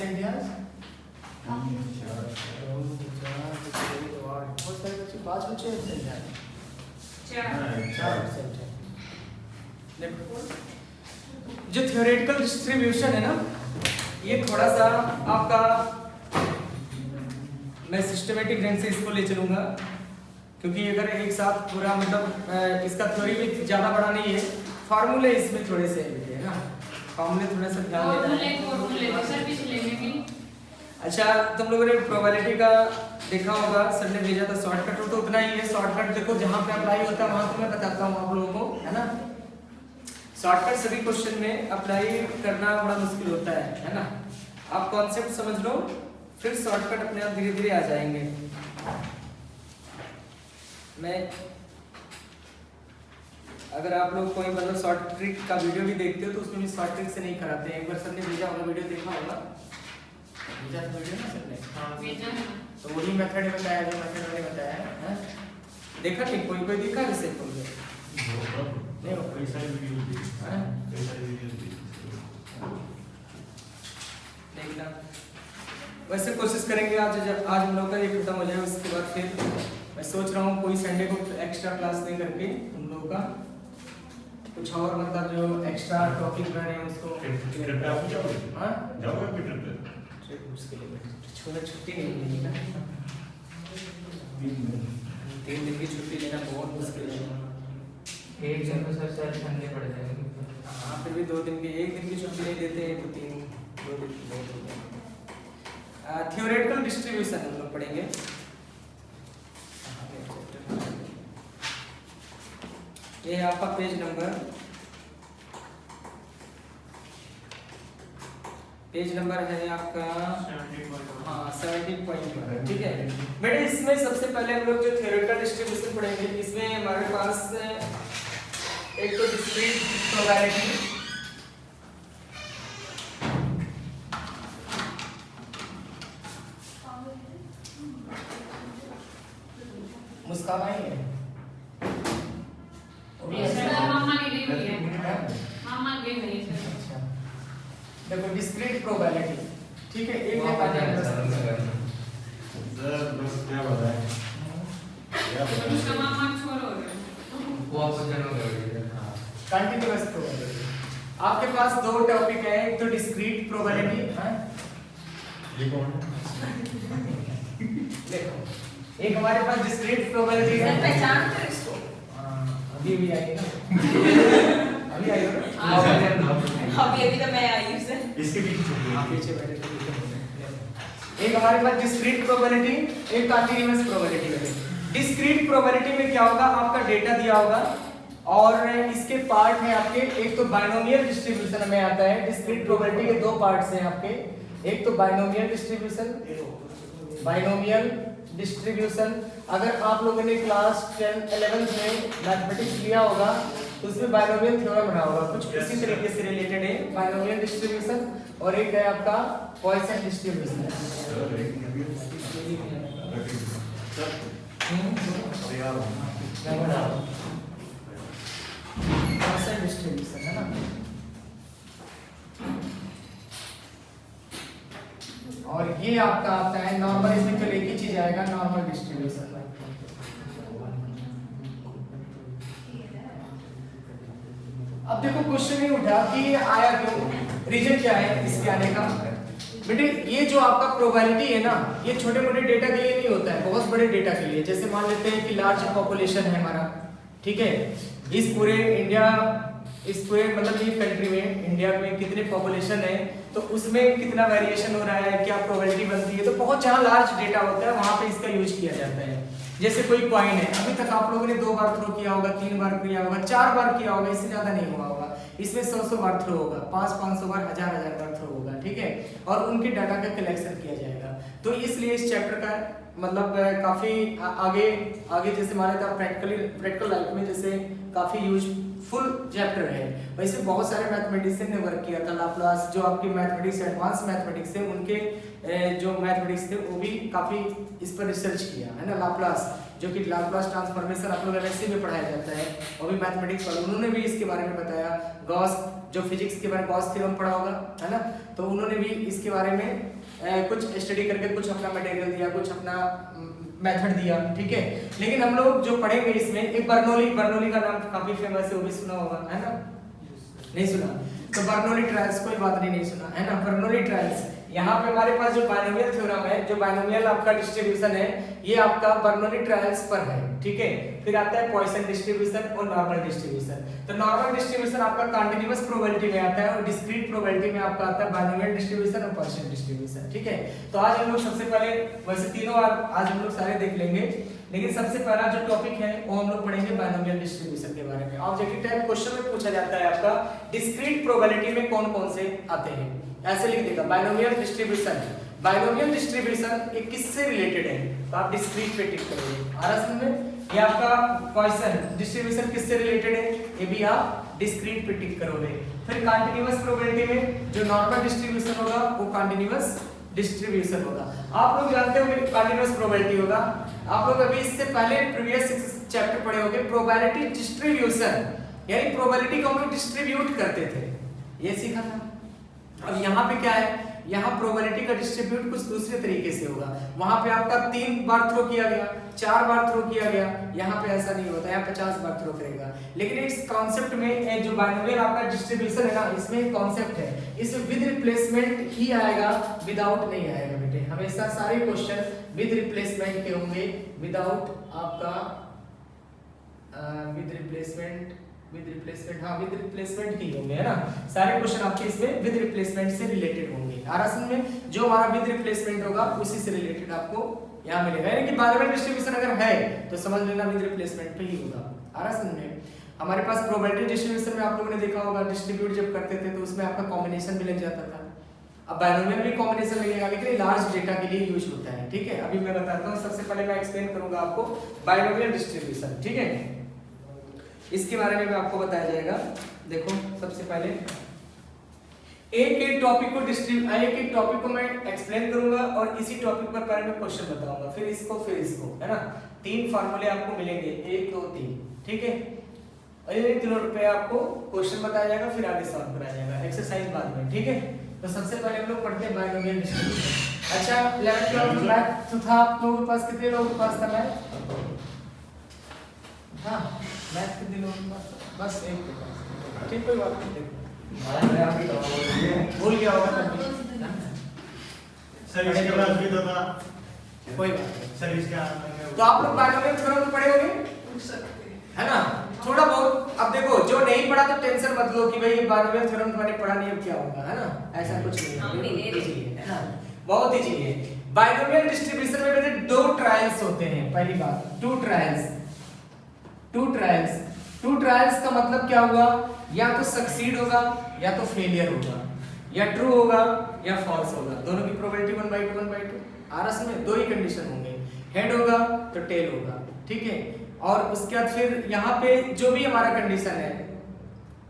India's? बहुत सारे बच्चे 5% है, 4% है। देखो जो थियोरेटिकल डिस्ट्रीब्यूशन है ना, ये थोड़ा सा आपका मैं सिस्टमेटिक ढंग से इसको ले चलूँगा, क्योंकि अगर एक साथ पूरा मतलब इसका थ्योरी भी ज़्यादा बड़ा नहीं है, फार्मूले इसमें थोड़े से है ना, फार्मूले थोड़ा सा ध्यान देना है। अच्छा, तुम लोगों ने प्रोबेबिलिटी का देखा होगा, सर ने भेजा था शॉर्टकट, तो उतना ही है। शॉर्टकट देखो जहाँ पे अप्लाई होता है वहाँ तो मैं बताता हूँ आप लोगों को, है ना। शॉर्टकट सभी क्वेश्चन में अप्लाई करना बड़ा मुश्किल होता है ना। आप कॉन्सेप्ट समझ लो, फिर शॉर्टकट अपने आप धीरे धीरे आ जाएंगे। मैं अगर आप लोग कोई मतलब शॉर्ट ट्रिक का वीडियो भी देखते हो तो उसमें भी शॉर्ट ट्रिक से नहीं कराते हैं। एक बार सर ने भेजा होगा वीडियो, देखा होगा भेजा था वीडियो ना सर ने, तो वही मेथड बताया जो मेथड मैंने बताया है। देखा नहीं कोई कोई दिखा जैसे खोल के नहीं, कई सारी वीडियो देखना। वैसे कोशिश करेंगे आज हम लोग का ये खत्म हो जाए, उसके बाद फिर मैं सोच रहा हूँ कोई संडे को एक्स्ट्रा क्लास नहीं करके हम लोगों का कुछ और मतलब जो एक्स्ट्रा टॉपिक बना रहे हैं उसको छुट्टी नहीं मिलेगी ना, 3 दिन की छुट्टी लेना बहुत मुश्किल है। एक दिन में सर संडे पड़ जाएगा। हाँ, फिर भी 2 दिन की, 1 दिन की छुट्टी नहीं देते हैं तो 2 दिन की बहुत हो गया। थियोरेटिकल डिस्ट्रीब्यूशन हम लोग पढ़ेंगे। ये आपका पेज नंबर है आपका 17.1, ठीक है बेटे। इसमें सबसे पहले हम लोग जो थियोरेटिकल डिस्ट्रीब्यूशन पढ़ेंगे, इसमें हमारे पास एक तो डिस्क्रीट प्रोबेबिलिटी, मुस्कान आई है देखो डिस्क्रीट प्रोबेबिलिटी, ठीक है। एक में कंटीन्यूअस प्रोबेबिलिटी। आपके पास 2 टॉपिक है, एक तो डिस्क्रीट प्रोबेबिलिटी, ये कौन है देखो, एक हमारे पास डिस्क्रीट प्रोबेबिलिटी है, पहचानते हो इसको? अभी भी आई ना अभी आई हो ना, अभी तो मैं आई हूं सर, इसके पीछे बैठे थे। एक हमारे पास डिस्क्रीट प्रोबेबिलिटी, एक कंटीन्यूअस प्रोबेबिलिटी है। डिस्क्रीट प्रोबेबिलिटी में क्या होगा, आपका डेटा दिया होगा और इसके पार्ट है आपके, एक तो बाइनोमियल डिस्ट्रीब्यूशन में आता है। डिस्क्रीट प्रोबेबिलिटी के 2 पार्ट्स हैं आपके, एक तो बाइनोमियल डिस्ट्रीब्यूशन, बाइनोमियल डिस्ट्रीब्यूशन। अगर आप लोगों ने क्लास 10-11 में मैथमेटिक्स लिया होगा तो उसमें बाइनोमियल थ्योरम बना होगा, कुछ इसी तरीके से रिलेटेड है बाइनोमियल डिस्ट्रीब्यूशन। और एक है आपका पॉइसन डिस्ट्रीब्यूशन। पॉइसन डिस्ट्रीब्यूशन है ना, और ये आपका आता है नॉर्मल। इसमें केवल एक ही चीज आएगा, नॉर्मल डिस्ट्रीब्यूशन। अब देखो क्वेश्चन ये उठा कि आया क्यों, रीजन क्या है इसके आने का। बेटे ये जो आपका प्रोबेबिलिटी है ना, ये छोटे मोटे डेटा के लिए नहीं होता है, बहुत बड़े डेटा के लिए। जैसे मान लेते हैं कि लार्ज पॉपुलेशन है हमारा, ठीक है, इस पूरे इंडिया, इस पूरे मतलब ये कंट्री में, इंडिया में कितने पॉपुलेशन है तो उसमें कितना वेरिएशन हो रहा है, क्या प्रोबेबिलिटी बनती है। तो बहुत जहाँ लार्ज डेटा होता है वहाँ पे इसका यूज किया जाता है। जैसे कोई कॉइन है, अभी तक आप लोगों ने 2 बार थ्रो किया होगा, 3 बार किया होगा, 4 बार किया होगा, इससे ज्यादा नहीं हुआ होगा। इसमें 100 बार थ्रो होगा, 500 बार, 1000 बार थ्रो होगा, ठीक है। और उनके डाटा का कलेक्शन किया जाएगा। तो इसलिए इस चैप्टर का मतलब काफी आगे जैसे माना था प्रैक्टिकल लाइफ में जैसे काफी फुल चैप्टर है। वैसे बहुत सारे मैथमेटिशियन ने वर्क किया था। लाप्लास जो आपके मैथमेटिक्स एडवांस मैथमेटिक्स थे उनके जो मैथमेटिक्स थे वो भी काफी इस पर रिसर्च किया है ना। लाप्लास जो कि लाप्लास ट्रांसफॉर्मेशन आप लोग एमएससी में पढ़ाया जाता है, वो भी मैथमेटिक्स वाले, उन्होंने भी इसके बारे में बताया। गॉस जो फिजिक्स के बारे में गॉस थ्योरम पढ़ा होगा है ना, तो उन्होंने भी इसके बारे में कुछ स्टडी करके कुछ अपना मटेरियल दिया, कुछ अपना मेथड दिया, ठीक है। लेकिन हम लोग जो पढ़ेंगे इसमें एक बर्नौली का नाम काफी फेमस है, वो भी सुना होगा है ना, नहीं सुना? तो बर्नौली ट्रायल्स, कोई बात नहीं सुना है ना। बर्नौली ट्रायल्स, यहाँ पे हमारे पास जो बाइनोमियल थ्योरम है, जो बाइनोमियल आपका डिस्ट्रीब्यूशन है, ये आपका बर्नौली ट्रायल्स पर है, ठीक है। फिर आता है पॉइसन डिस्ट्रीब्यूशन और नॉर्मल डिस्ट्रीब्यूशन। तो नॉर्मल डिस्ट्रीब्यूशन आपका कंटीन्यूअस प्रोबेबिलिटी में आता है और डिस्क्रीट प्रोबेबिलिटी में आपका आता है बाइनोमियल डिस्ट्रीब्यूशन और पॉइसन डिस्ट्रीब्यूशन, ठीक है। तो आज हम लोग सबसे पहले, वैसे तीनों आज हम लोग सारे देख लेंगे, लेकिन सबसे पहला जो टॉपिक है वो हम लोग पढ़ेंगे बाइनोमियल डिस्ट्रीब्यूशन के बारे में। ऑब्जेक्टिव टाइप क्वेश्चन में पूछा जाता है आपका डिस्क्रीट प्रोबेबिलिटी में कौन कौन से आते हैं, ऐसे लिख देगा बाइनोमियल डिस्ट्रीब्यूशन। बाइनोमियल डिस्ट्रीब्यूशन ये किससे रिलेटेड है, तो आप डिस्क्रीट पे टिक करोगे। आ रहा समझ में? ये आपका पॉइसन डिस्ट्रीब्यूशन किससे रिलेटेड है, ये भी आप डिस्क्रीट पे टिक करोगे। फिर कंटीन्यूअस प्रोबेबिलिटी में जो नॉर्मल डिस्ट्रीब्यूशन होगा वो कंटीन्यूअस डिस्ट्रीब्यूशन होगा। आप लोग जानते हो कि कंटीन्यूअस प्रोबेबिलिटी होगा। आप लोग अभी इससे पहले प्रीवियस चैप्टर पढ़े होंगे प्रोबेबिलिटी डिस्ट्रीब्यूशन, यानी प्रोबेबिलिटी को हम लोग डिस्ट्रीब्यूट करते थे, ये सीखा था। अब यहाँ पे क्या है, यहाँ प्रोबेबिलिटी का डिस्ट्रीब्यूट कुछ दूसरे तरीके से होगा। वहां पे आपका 3 बार थ्रो किया गया, 4 बार थ्रो किया गया, यहाँ पे ऐसा नहीं होता, यहाँ 50 बार थ्रो करेगा। लेकिन इस कॉन्सेप्ट में जो बाइनोमियल आपका डिस्ट्रीब्यूशन है ना, इसमें एक कॉन्सेप्ट है, इसमें विद रिप्लेसमेंट ही आएगा, विदाउट नहीं आएगा बेटे। हमेशा सारे क्वेश्चन विद रिप्लेसमेंट के होंगे, विदाउट आपका विद रिप्लेसमेंट ही होंगे, है ना। सारे क्वेश्चन आपके इसमें विद रिप्लेसमेंट से रिलेटेड होंगे। आरासन में जो हमारा विद रिप्लेसमेंट होगा उसी से रिलेटेड आपको यहाँ मिलेगा, यानी कि बाइनोमियल डिस्ट्रीब्यूशन अगर है तो समझ लेना विद रिप्लेसमेंट पे ही होगा। आरासन में हमारे पास प्रोबेबिलिटी डिस्ट्रीब्यूशन में आप लोगों ने देखा होगा, डिस्ट्रीब्यूट जब करते थे तो उसमें आपका कॉम्बिनेशन भी लग जाता था। अब बाइनोमियल भी कॉम्बिनेशन लगेगा, लेकिन लार्ज डेटा के लिए यूज होता है, ठीक है। अभी मैं बताता हूँ, सबसे पहले मैं एक्सप्लेन करूंगा आपको बाइनोमियल डिस्ट्रीब्यूशन, ठीक है। इसके बारे में आपको बताया जाएगा। देखो सबसे पहले एक टॉपिक को मैं एक्सप्लेन करूंगा और इसी टॉपिक पर पहले मैं क्वेश्चन बताऊंगा, फिर इसको, है ना। 3 फार्मूले आपको मिलेंगे, 1 2 3, ठीक है। और ये तीनों पे आपको क्वेश्चन बताया जाएगा, फिर आगे सॉल्व कराया जाएगा, एक्सरसाइज बाद में, ठीक है। तो सबसे पहले हम लोग पढ़ते हैं बाइनोमियल डिस्ट्रीब्यूशन। अच्छा 11th 12th मैथ तो था आप लोगों के पास, कितने लोगों के पास था मैथ? हाँ मैथ कितने लोगों के पास? बस एक के पास, ठीक, कोई बात नहीं। भूल गया होगा सर, इसके बाद भी तो था, कोई बात नहीं। सर इसका तो आप लोग बाइनोमियल थ्योरम पढ़े होंगे, है ना, थोड़ा बहुत। अब देखो जो नहीं पढ़ा तो टेंशन मत लो कि भाई बाइनोमियल थ्योरम मैंने पढ़ा नहीं, अब क्या होगा, है ना, ऐसा कुछ नहीं है, ना, बहुत इजी है। बाइनोमियल डिस्ट्रीब्यूशन में बेटे 2 ट्रायल्स होते हैं। पहली बात 2 ट्रायल्स का मतलब क्या हुआ, या तो सक्सीड होगा या तो फेलियर होगा, या ट्रू होगा या फॉल्स होगा। दोनों की प्रोबेबिलिटी 1/2 आरस में 2 ही कंडीशन होंगे, हेड होगा तो टेल होगा, ठीक है। और उसके बाद फिर यहाँ पे जो भी हमारा कंडीशन है,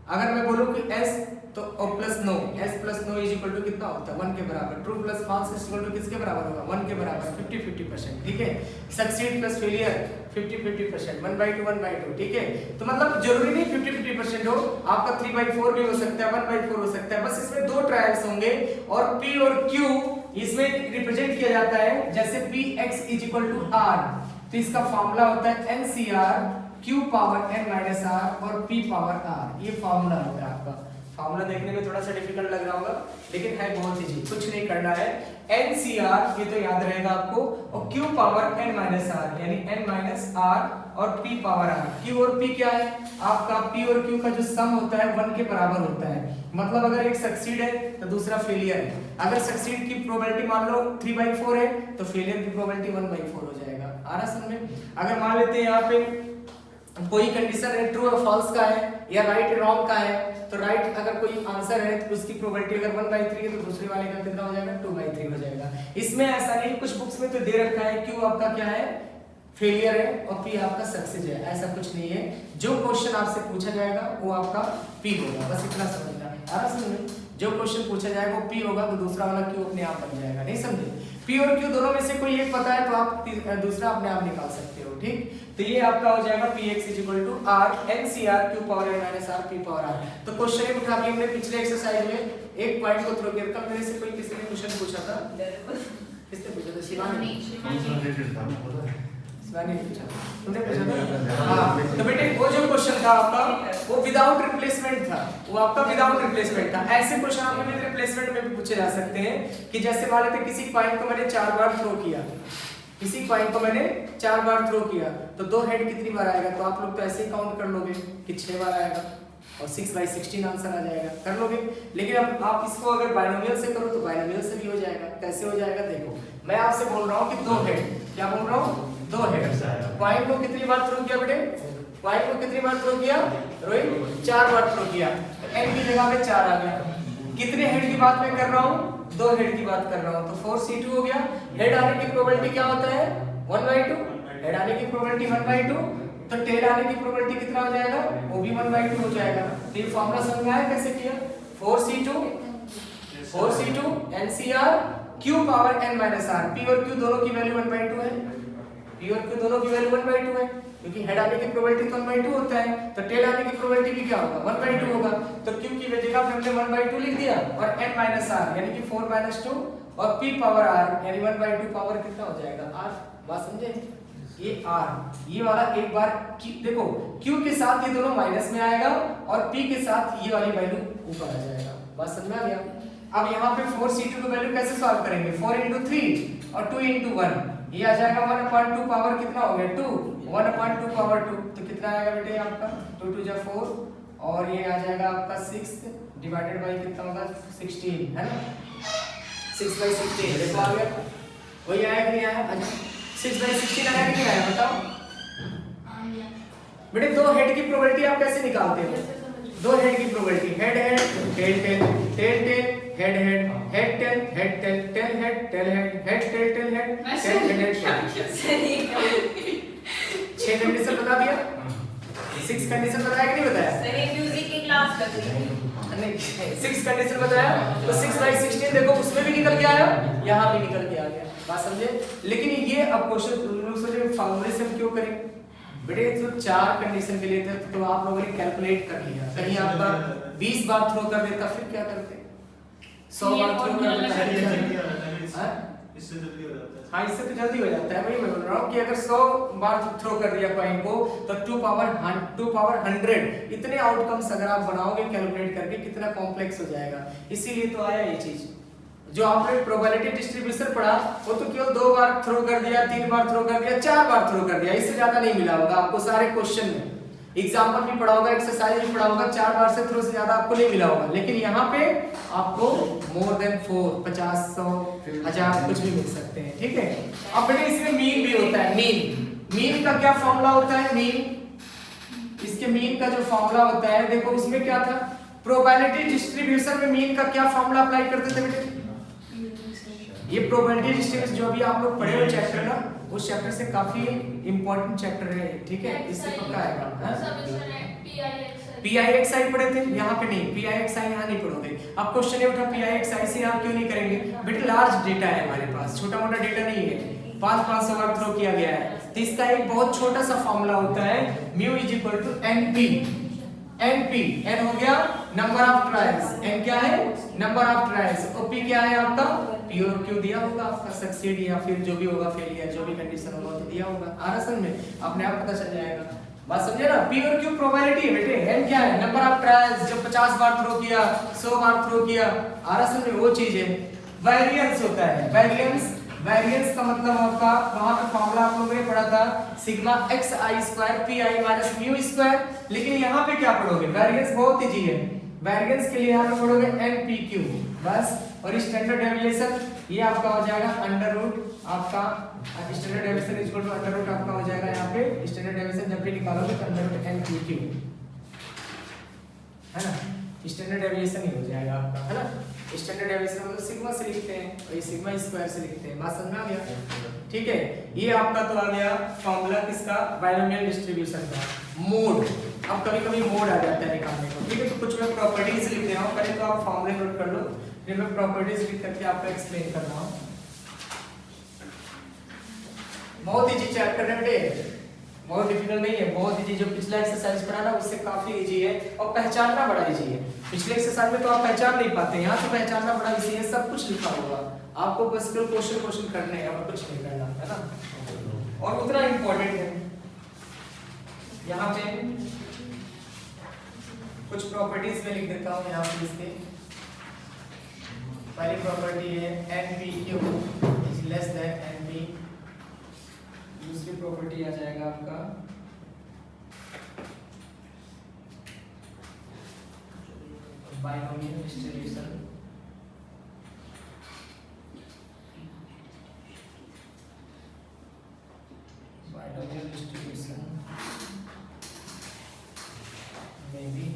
अगर मैं बोलूं कि s तो plus no, s plus no is equal to कितना होता है 1 के बराबर। True plus false is equal to किसके बराबर होगा 1 के बराबर, 50-50%, ठीक है। सक्सीड प्लस फेलियर 50-50%, 1/2, ठीक है। तो मतलब जरूरी नहीं 50-50% हो, आपका 3/4 भी हो सकता है, 1/4 हो सकता है। बस इसमें 2 ट्रायल्स होंगे और p और q इसमें रिप्रेजेंट किया जाता है जैसे px is equal to r, तो इसका फॉर्मूला होता है NCR q power n minus r और p पावर r, ये फॉर्मूला होता है आपका। फॉर्मूला देखने में थोड़ा सा डिफिकल्ट लग रहा होगा, लेकिन है बहुत इजी, कुछ नहीं करना है। NCR ये तो याद रहेगा आपको, और q power n minus r यानी n माइनस r और p पावर r। q और p क्या है आपका, p और q का जो सम होता है 1 के बराबर होता है। मतलब अगर एक सक्सीड है तो दूसरा फेलियर है। अगर सक्सीड की प्रोबेबिलिटी मान लो 3/4 है तो फेलियर की प्रोबेबिलिटी 1/4 हो जाएगा। आ रहा समझ में? अगर मान लेते हैं यहाँ पे कोई कंडीशन है ट्रू और फॉल्स का है या राइट रॉन्ग का है, तो राइट अगर कोई आंसर है तो उसकी प्रोबेबिलिटी अगर 1/3 है तो दूसरे वाले का कितना हो जाएगा 2/3 हो जाएगा। इसमें ऐसा नहीं, कुछ बुक्स में तो दे रखा है क्यों आपका क्या है फेलियर है और P आपका सक्सेस है, ऐसा कुछ नहीं है। जो क्वेश्चन आपसे पूछा जाएगा वो आपका P होगा, बस इतना समझना है। आ रहा समझ में? जो क्वेश्चन पूछा जाएगा वो P होगा तो दूसरा वाला Q अपने आप बन जाएगा। नहीं समझे? P और Q दोनों में से कोई एक पता है तो आप दूसरा अपने आप निकाल सकते हो। ठीक, तो ये आपका हो जाएगा Px = R NCR Q power n - R P power R। तो क्वेश्चन एक उठा के हमने पिछले एक्सरसाइज में एक पॉइंट को थ्रो किया। कल मेरे से कोई किसी ने क्वेश्चन पूछा था, किसने पूछा था? शिवानी ने पूछा, तुमने पूछा था? हाँ, तो बेटे वो जो क्वेश्चन था आपका वो विदाउट रिप्लेसमेंट था, वो आपका विदाउट रिप्लेसमेंट था। ऐसे क्वेश्चन आपको विद रिप्लेसमेंट में भी पूछे जा सकते हैं कि जैसे मान लेते किसी कॉइन को मैंने 4 बार थ्रो किया, किसी कॉइन को मैंने 4 बार थ्रो किया तो 2 हेड कितनी बार आएगा? तो आप लोग तो ऐसे ही काउंट कर लोगे कि 6 बार आएगा और 6/16 आंसर आ जाएगा, कर लोगे। लेकिन अब आप इसको अगर बाइनोमियल से करो तो बाइनोमियल से भी हो जाएगा। कैसे हो जाएगा? देखो, मैं आपसे बोल रहा हूँ कि 2 हेड, क्या बोल रहा हूँ? 2 हेड। कॉइन को कितनी बार थ्रो किया बेटे? कॉइन को कितनी बार थ्रो किया रोहित? 4 बार थ्रो किया, तो n की जगह पे 4 आ गया। कितने हेड की बात मैं कर रहा हूँ? 2 हेड की बात कर रहा हूँ, तो 4c2 हो गया। हेड आने की प्रोबेबिलिटी क्या होता है? 1/2। हेड आने की प्रोबेबिलिटी 1/2, तो टेल आने की प्रोबेबिलिटी कितना हो जाएगा? वो भी 1/2 हो जाएगा। तो ये फॉर्मूला समझ में आया कैसे किया? 4c2 NCR Q power n - R। P और Q दोनों की वैल्यू 1/2 है, P और Q दोनों की वैल्यू 1/2 है, क्योंकि हेड आने की प्रोबेबिलिटी तो 1/2 होता है, तो टेल आने की प्रोबेबिलिटी भी क्या होगा? 1/2 होगा। तो Q की जगह पे हमने 1/2 लिख दिया और n - R यानी कि 4 - 2 और P पावर R यानी 1/2 पावर कितना हो जाएगा? R। बात समझे? ये R, ये वाला एक बार देखो Q के साथ ये दोनों माइनस में आएगा और P के साथ ये वाली वैल्यू ऊपर आ जाएगा। बात समझ में आ गया? अब यहाँ पे 4c2 की वैल्यू कैसे सॉल्व करेंगे? 4 × 3 और 2 × 1, ये आ जाएगा 1/2 पावर कितना हो गया? 2, 1/2 पावर 2, तो कितना आएगा बेटे आपका? 2 × 2 = 4 और ये आ जाएगा आपका 6 डिवाइडेड बाय कितना होगा? 16, है ना? 6/16 देखो आ गया, वही आया कि नहीं आया? 6/16 आया कि नहीं आया बताओ बेटे। 2 हेड की प्रोबेबिलिटी आप कैसे निकालते हो? 2 हेड की probability, head head tail tail tail tail head head head tail head tail tail head tail head head tail tail head tail head. 6 condition बता दिया, 6 कंडीशन बताया कि नहीं बताया? सही म्यूजिक की क्लास लग रही है। नहीं, 6 कंडीशन बताया तो 6/16 देखो उसमें भी निकल के आया, यहाँ भी निकल के आ गया। बात समझे? लेकिन ये अब क्वेश्चन लोग सोचे फार्मूले से हम क्यों करें बेटे? जो 4 कंडीशन के लिए थे तो आप लोगों ने कैलकुलेट कर लिया, कहीं आपका 20 बार थ्रो कर देता फिर क्या करते? 100 बार थ्रो कर देता है, इससे जल्दी हो जाता है। हाँ इससे तो जल्दी हो जाता है। वही मैं बोल रहा हूँ कि अगर 100 बार थ्रो कर दिया कॉइन को तो 2 पावर 100 इतने आउटकम्स अगर आप बनाओगे कैलकुलेट करके कितना कॉम्प्लेक्स हो जाएगा। इसीलिए तो आया ये चीज। जो आपने प्रोबेबिलिटी डिस्ट्रीब्यूशन पढ़ा वो तो केवल 2 बार थ्रो कर दिया, 3 बार थ्रो कर दिया, 4 बार थ्रो कर दिया, इससे ज्यादा नहीं मिला होगा आपको सारे क्वेश्चन में। एग्जाम्पल भी पढ़ा होगा, एक्सरसाइज भी पढ़ा होगा, 4 बार से थ्रो से ज्यादा आपको नहीं मिला होगा। लेकिन यहाँ पे आपको मोर देन 4, 50, 100, 1000 कुछ भी मिल सकते हैं। ठीक है, अब बेटे इसमें मीन भी होता है। मीन का क्या फॉर्मूला होता है? इसके मीन का जो फॉर्मूला होता है देखो उसमें क्या था? प्रोबेबिलिटी डिस्ट्रीब्यूशन में मीन का क्या फॉर्मूला अप्लाई करते थे बेटे? ये प्रोबेबिलिटी डिस्ट्रीब्यूशन जो भी आप लोग पढ़े हो चैप्टर ना, उस चैप्टर से काफी इंपॉर्टेंट चैप्टर है। ठीक है, इससे पक्का आएगा। PIXI पढ़े थे, यहाँ पे नहीं, PIXI यहाँ नहीं पढ़ोगे। अब क्वेश्चन ये उठा PIXI से आप क्यों नहीं करेंगे बेटे? लार्ज डेटा है हमारे पास, छोटा मोटा डेटा नहीं है। 500 बार थ्रो किया गया है तो इसका एक बहुत छोटा सा फॉर्मूला होता है μ = NP। n हो गया नंबर ऑफ ट्रायल्स, n क्या है? नंबर ऑफ ट्रायल्स, और p क्या है आपका? p और q दिया होगा आपका, सक्सीड या फिर जो भी होगा फेलियर, जो भी कंडीशन होगा तो दिया होगा। आ रहा समझ में? अपने आप पता चल जाएगा। बात समझे ना? p और q प्रोबेबिलिटी है बेटे, n क्या है? नंबर ऑफ ट्रायल्स, जो 50 बार थ्रो किया, 100 बार थ्रो किया, आ रहा समझ में? वो चीज है। वेरिएंस होता है, वेरिएंस का मतलब आपका वहां पे फॉर्मूला आप लोगों ने पढ़ा था σxi² pi - μ²। लेकिन यहाँ पे क्या पढ़ोगे? वेरिएंस बहुत ईजी है। वेरिएंस के लिए यहाँ पे पढ़ोगे npq बस, और स्टैंडर्ड डेविएशन ये आपका हो जाएगा √ आपका स्टैंडर्ड डेविएशन = आपका हो जाएगा यहाँ पे स्टैंडर्ड डेविएशन जब भी निकालोगे तो √npq है ना, स्टैंडर्ड डेविएशन ही हो जाएगा आपका, है ना। स्टैंडर्ड डेविएशन हम लोग सिग्मा से लिखते हैं और ये सिग्मा स्क्वायर से लिखते हैं। बात समझ में आ गया? ठीक है, ये आपका तो आ गया फॉर्मूला किसका, बाइनोमियल डिस्ट्रीब्यूशन का। मोड, अब कभी कभी मोड आ जाता है निकालने को, ठीक है। तो कुछ मैं प्रॉपर्टीज लिख रहा हूँ, पहले तो आप फॉर्मूले नोट कर लो, फिर मैं प्रॉपर्टीज लिख करके आपको एक्सप्लेन कर रहा हूँ। बहुत इजी चैप्टर है बेटे, बहुत डिफिकल्ट नहीं है, बहुत इजी। जो पिछला एक्सरसाइज पढ़ा ना उससे काफी इजी है और पहचानना बड़ा इजी है। पिछले एक्सरसाइज में तो आप पहचान नहीं पाते, यहाँ से पहचानना बड़ा इजी है, सब कुछ लिखा होगा, आपको बस केवल क्वेश्चन करने हैं और कुछ नहीं करना है ना, और उतना इम्पोर्टेंट है। यहाँ पे कुछ प्रॉपर्टीज में लिख देता हूँ यहाँ पे इसके। पहली प्रॉपर्टी है NPQ is less than NP। दूसरी प्रॉपर्टी आ जाएगा आपका बाइनोमियल डिस्ट्रीब्यूशन। बाइनोमियल डिस्ट्रीब्यूशन में भी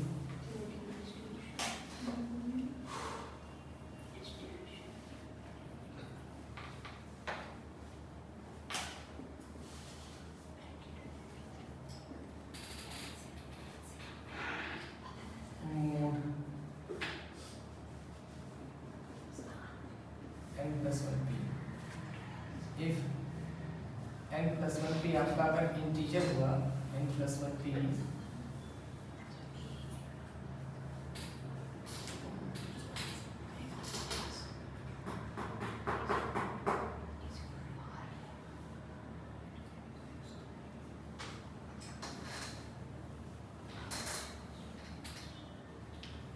n+1p आपका अगर इंटीजर हुआ n+1p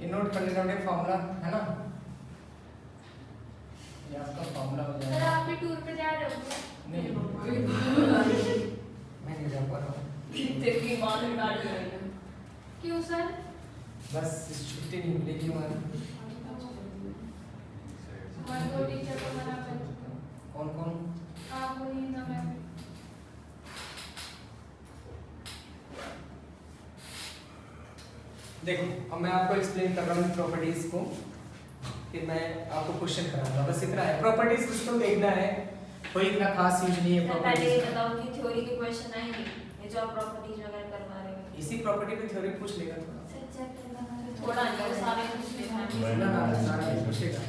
ये नोट कर लेना फॉर्मूला है ना, ये आपका फॉर्मूला हो सर जाएगा। आप भी टूर पे जा रहे हो क्या? नहीं मैं नहीं जा पा रहा हूँ, तेरी मां ने डांट रही है। क्यों सर? बस छुट्टी नहीं मिलेगी हमारी। हमारे दो टीचर को मना कर। कौन कौन? आप बोलिए ना मैम। देखो अब मैं आपको एक्सप्लेन कर रहा हूँ प्रॉपर्टीज को, फिर मैं आपको क्वेश्चन कराऊंगा, बस इतना है। प्रॉपर्टीज किसको देखना है, कोई इतना खास यूज नहीं है सर पहले ये प्रॉपर्टीज। बताओ कि थ्योरी के क्वेश्चन आएंगे ये जो आप प्रॉपर्टीज वगैरह करवा रहे हो। इसी प्रॉपर्टी पे थ्योरी पूछ लेगा थोड़ा, सर चेक करना थोड़ा नहीं वो सारे पूछ लेना है। ना सारा नहीं पूछेगा।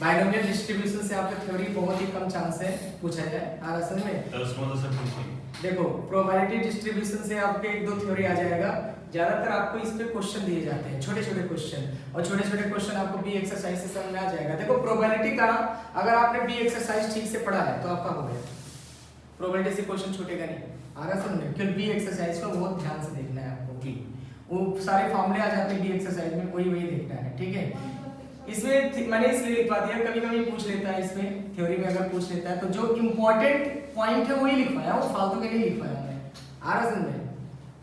बाइनोमियल डिस्ट्रीब्यूशन से आपका थ्योरी बहुत ही कम चांस है पूछा जाए, आ रहा समझ में? तो उसमें तो सब पूछेंगे। देखो प्रोबेबिलिटी डिस्ट्रीब्यूशन से आपके एक दो थ्योरी आ जाएगा, ज्यादातर आपको इस पे क्वेश्चन दिए जाते हैं, छोटे छोटे क्वेश्चन, और छोटे छोटे क्वेश्चन आपको बी एक्सरसाइज से समझ में आ जाएगा। देखो प्रोबेबिलिटी का अगर आपने बी एक्सरसाइज ठीक से पढ़ा है तो आपका हो गया, प्रोबेबिलिटी से क्वेश्चन छूटेगा नहीं, आ रहा समझ में? क्योंकि बी एक्सरसाइज को बहुत ध्यान से देखना है आपको, की वो सारे फॉर्मूले आ जाते हैं बी एक्सरसाइज में, वही देखना है, ठीक है। इसमें मैंने इसलिए लिखवा दिया, कभी कभी पूछ लेता है इसमें थ्योरी में, अगर पूछ लेता है तो जो इम्पोर्टेंट पॉइंट है वही लिखवाया, वो फालतू के नहीं लिखवाया मैंने, आ रहा समझ में?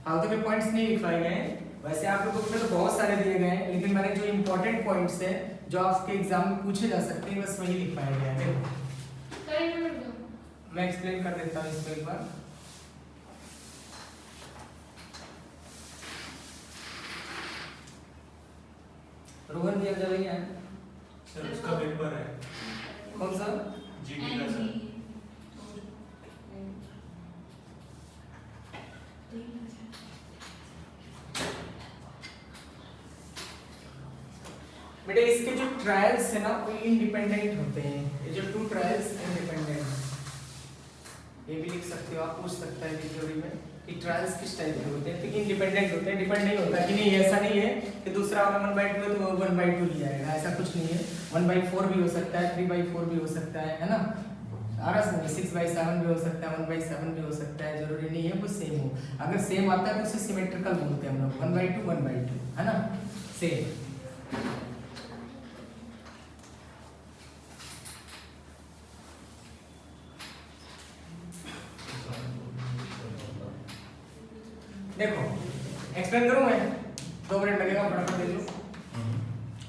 फालतू के पॉइंट्स नहीं लिखवाए गए। वैसे आपके बुक में तो बहुत सारे दिए गए हैं, लेकिन मैंने जो इम्पोर्टेंट पॉइंट्स है जो आपके एग्जाम में पूछे जा सकते हैं बस वही लिखवाया गया है। मैं एक्सप्लेन कर देता हूँ इसको एक बार। रोहन दिया जाएगा सर उसका पेपर है कौन सा? जीडी का सर। बेटे इसके जो ट्रायल्स है ना वो इंडिपेंडेंट होते हैं, ये जो 2 ट्रायल्स इंडिपेंडेंट, ये भी लिख सकते हो आप, पूछ सकता है थ्योरी में कि ट्रायल्स किस टाइप के होते हैं, तो इंडिपेंडेंट होते हैं, डिपेंड नहीं होता कि नहीं ऐसा नहीं है कि दूसरा वाला 1/2 है तो 1/2 लिया जाएगा, ऐसा कुछ नहीं है। 1/4 भी हो सकता है, 3/4 भी हो सकता है ना, आरस में 6/7 भी हो सकता है, 1/7 भी हो सकता है, जरूरी नहीं है कुछ सेम हो। अगर सेम आता है तो उसे सिमेट्रिकल बोलते हैं हम लोग, 1/2 1/2 है ना, सेम। देखो एक्सप्लेन करूं मैं, 2 मिनट लगेगा, फटाफट देख लो।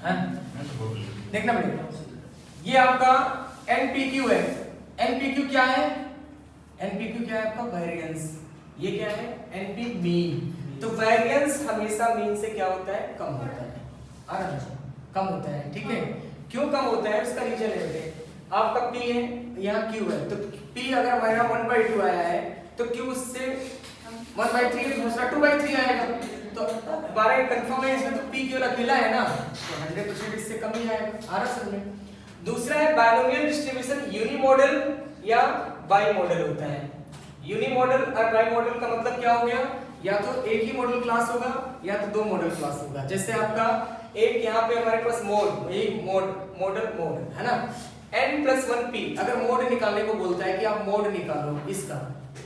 हैं देखना पड़ेगा। ये आपका NPQ है। NPQ क्या है? NPQ क्या है आपका? वेरिएंस। ये क्या है? NP mean. तो वेरिएंस हमेशा मीन से क्या होता है? कम होता है, कम होता है, ठीक है। क्यों कम होता है उसका रीजन है बेटे, आपका P है यहाँ Q है, तो P अगर हमारा 1/2 आया है तो Q उससे 1/3 दूसरा 2/3 आएगा, तो हमारा कंफर्म है इसमें, तो P केवल अकेला है ना, तो 100% इससे कम ही आएगा। आ रहा समझ में? दूसरा है बाइनोमियल डिस्ट्रीब्यूशन, यूनिमॉडल या बाई मॉडल होता है। यूनिमॉडल और बाई मॉडल का मतलब क्या हो गया, या तो एक ही मॉडल क्लास होगा या तो दो मॉडल क्लास होगा। जैसे आपका एक यहाँ पे हमारे पास मोड, यही मॉडल मोड है ना, n+1p अगर मोड निकालने को बोलता है कि आप मोड निकालो इसका,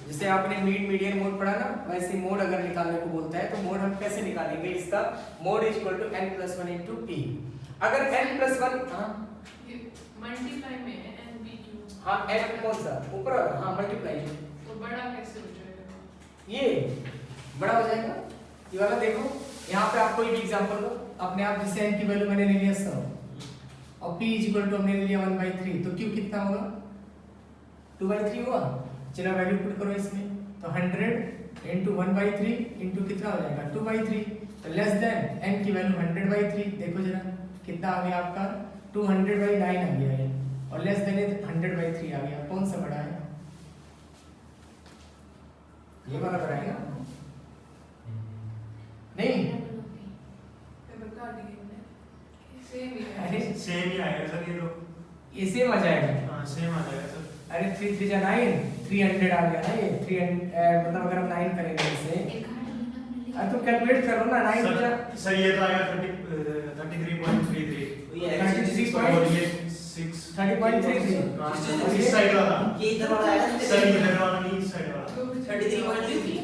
जैसे आपने मीडियन मोड पढ़ा ना, वैसे मोड अगर निकालने को बोलता है तो मोड हम कैसे निकालेंगे इसका, मोड n+1 into p। अगर n+1 मल्टीप्लाई में n b q, हाँ n कौन सा ऊपर वाला, हाँ मल्टीप्लाई तो बड़ा कैसे हो जाएगा? ये बड़ा हो जाएगा, ये वाला देखो यहाँ पे आपको एक एग्जांपल दो अपने आप, जैसे n की वैल्यू मैंने ले लिया 100 और p हमने ले लिया 1/3, तो q कितना होगा 2/3 हुआ। चलो वैल्यू पुट करो इसमें, तो 100 into 1/3 into कितना हो जाएगा 2/3, तो लेस देन n की वैल्यू 100/3, देखो जरा कितना आ गया आपका 200/9 आ गया ये, और लेस देन 100/3 आ गया, कौन सा बड़ा है, ये वाला बड़ा है ना, नहीं ये बता दिए मैंने, सेम ही है। अरे सेम ही आएगा सर ये तो। ये सेम आ जाएगा, हाँ सेम आ जाएगा सर। अरे 3 3 जा 9, 300 आ गया ना ये 300, मतलब अगर हम 9 करेंगे इसे, अरे तुम कैलकुलेट करो ना, 9 सर, जा सर ये तो आएगा 33.33, ये 33 और ये 6 30.33, हाँ, इस साइड वाला ये इधर वाला आया सर, इधर वाला नहीं, इस साइड वाला। 33.33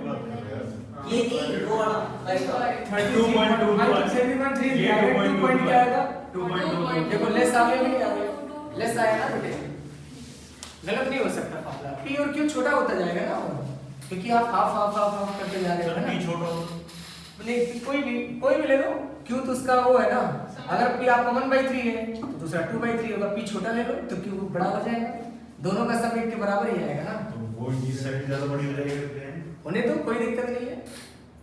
हाँ। ये नहीं वो वाला राइट वाला 32.3 ये आएगा, 2 पॉइंट क्या आएगा, 2.2 देखो लेस आ गया नहीं आ गया, लेस आया ना बेटे, गलत नहीं हो सकता फार्मूला, p और q छोटा होता जाएगा ना, क्योंकि आप हाफ करते जा रहे हो सर ना, p छोटा हो नहीं कोई भी ले लो, q तो उसका वो है ना, अगर p आपका 1/3 है तो दूसरा 2/3 होगा, p छोटा ले लो तो q बड़ा हो जाएगा, दोनों का सम एक के बराबर ही आएगा ना, तो वो इस साइड ज्यादा बड़ी हो जाएगी उन्हें तो कोई दिक्कत नहीं है,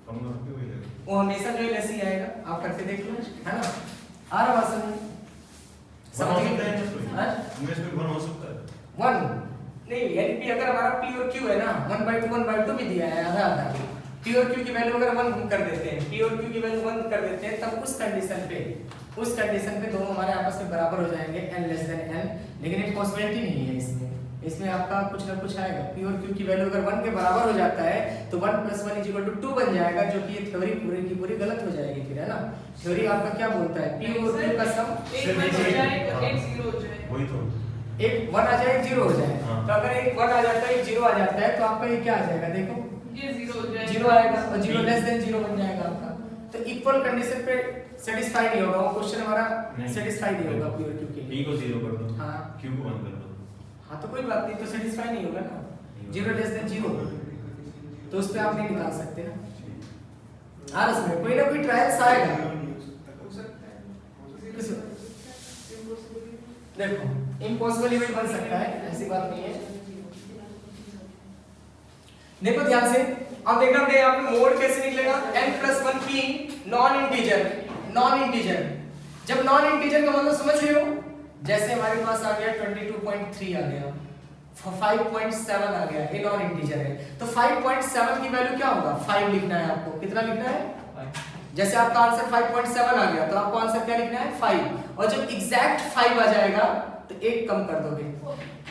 कम ना क्यों हो जाएगा वो हमेशा जो है ऐसे ही आएगा, आप करके देख लो है ना, आ रहा बात समझ बना समझ सकते हैं हाँ? इनमें से बना हो सकता है 1 नहीं, NP अगर हमारा p और q है ना 1/2 भी दिया है आधा आधा, p और q की वैल्यू अगर 1 कर देते हैं, p और q की वैल्यू 1 कर देते हैं, तब उस कंडीशन पे दोनों हमारे आपस में बराबर हो जाएंगे n लेस देन n, लेकिन एक पॉसिबिलिटी नहीं है इसमें आपका कुछ ना कुछ आएगा, p और q की वैल्यू अगर 1 के बराबर हो जाता है तो 1 + 1 = 2 बन जाएगा, जो कि ये थ्योरी पूरी की पूरी गलत हो जाएगी फिर, है ना। थ्योरी आपका क्या बोलता है, p और q का सम एक वन हो जाए और एक जीरो हो जाए, वही तो एक 1 आ जाए 0 हो जाए, हाँ। तो अगर एक 1 आ जाता है एक 0 आ जाता है तो आपका ये क्या आ जाएगा, देखो ये जीरो हो जाए, 0 आएगा और 0 लेस देन 0 बन जाएगा आपका, तो इक्वल कंडीशन पे सेटिस्फाई नहीं होगा, वो क्वेश्चन हमारा नहीं। सेटिस्फाई नहीं होगा p और q के लिए, p को 0 कर दो हाँ q को 1 कर दो हाँ तो कोई बात नहीं, तो सेटिस्फाई नहीं होगा ना, 0 लेस देन 0, तो उस पे आप नहीं निकाल सकते ना। हाँ इसमें कोई ना कोई ट्रायल्स आएगा, हो सकता है, किस इम्पॉसिबल देखो इम्पॉसिबल इवेंट बन सकता है, ऐसी बात नहीं है। देखो ध्यान से, अब देखना हमने यहाँ पे मोड कैसे निकलेगा, n+1p नॉन इंटीजर, जब नॉन इंटीजर का मतलब समझ रहे हो, जैसे हमारे पास आ गया 22.3 आ गया, 5.7 आ गया, ये नॉन इंटीजर है, तो 5.7 की वैल्यू क्या होगा, 5 लिखना है आपको, कितना लिखना है, जैसे आपका आंसर 5.7 आ गया तो आपको आंसर क्या लिखना है 5, और जब एग्जैक्ट 5 आ जाएगा तो एक कम कर दोगे,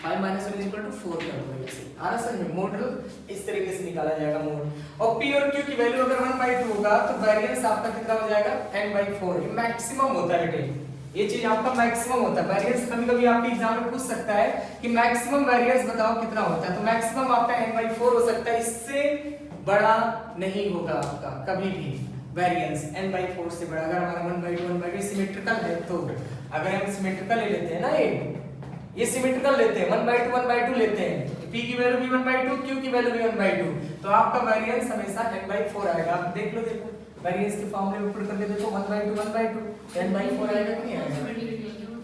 5 - 1 = 4 कर दोगे, ऐसे आ रहा समझ में, मॉडल इस तरीके से निकाला जाएगा मोड, और p और q की वैल्यू अगर 1/2 होगा तो वेरिएंस आपका कितना हो जाएगा n/4, ये मैक्सिमम होता है बेटे, ये चीज आपका मैक्सिमम होता है, वेरिएंस कभी-कभी आपके एग्जाम में पूछ सकता है कि मैक्सिमम वेरिएंस बताओ कितना होता है, तो मैक्सिमम आपका n/4 हो सकता है, इससे बड़ा नहीं होगा आपका कभी भी वेरिएंस, n/4 से बड़ा, अगर हमारा 1/2 सिमेट्रिकल है, तो अगर हम सिमेट्रिकल ले लेते हैं ना, ये सिमेट्रिकल लेते हैं, 1/2 लेते हैं, p की वैल्यू भी 1/2, q की वैल्यू भी 1/2, तो आपका वेरिएंस हमेशा n/4 आएगा, आप देख लो, देखो वेरिएंस के फॉर्मूले में पुट करके देखो, 1/2 n/4 आएगा कि नहीं आएगा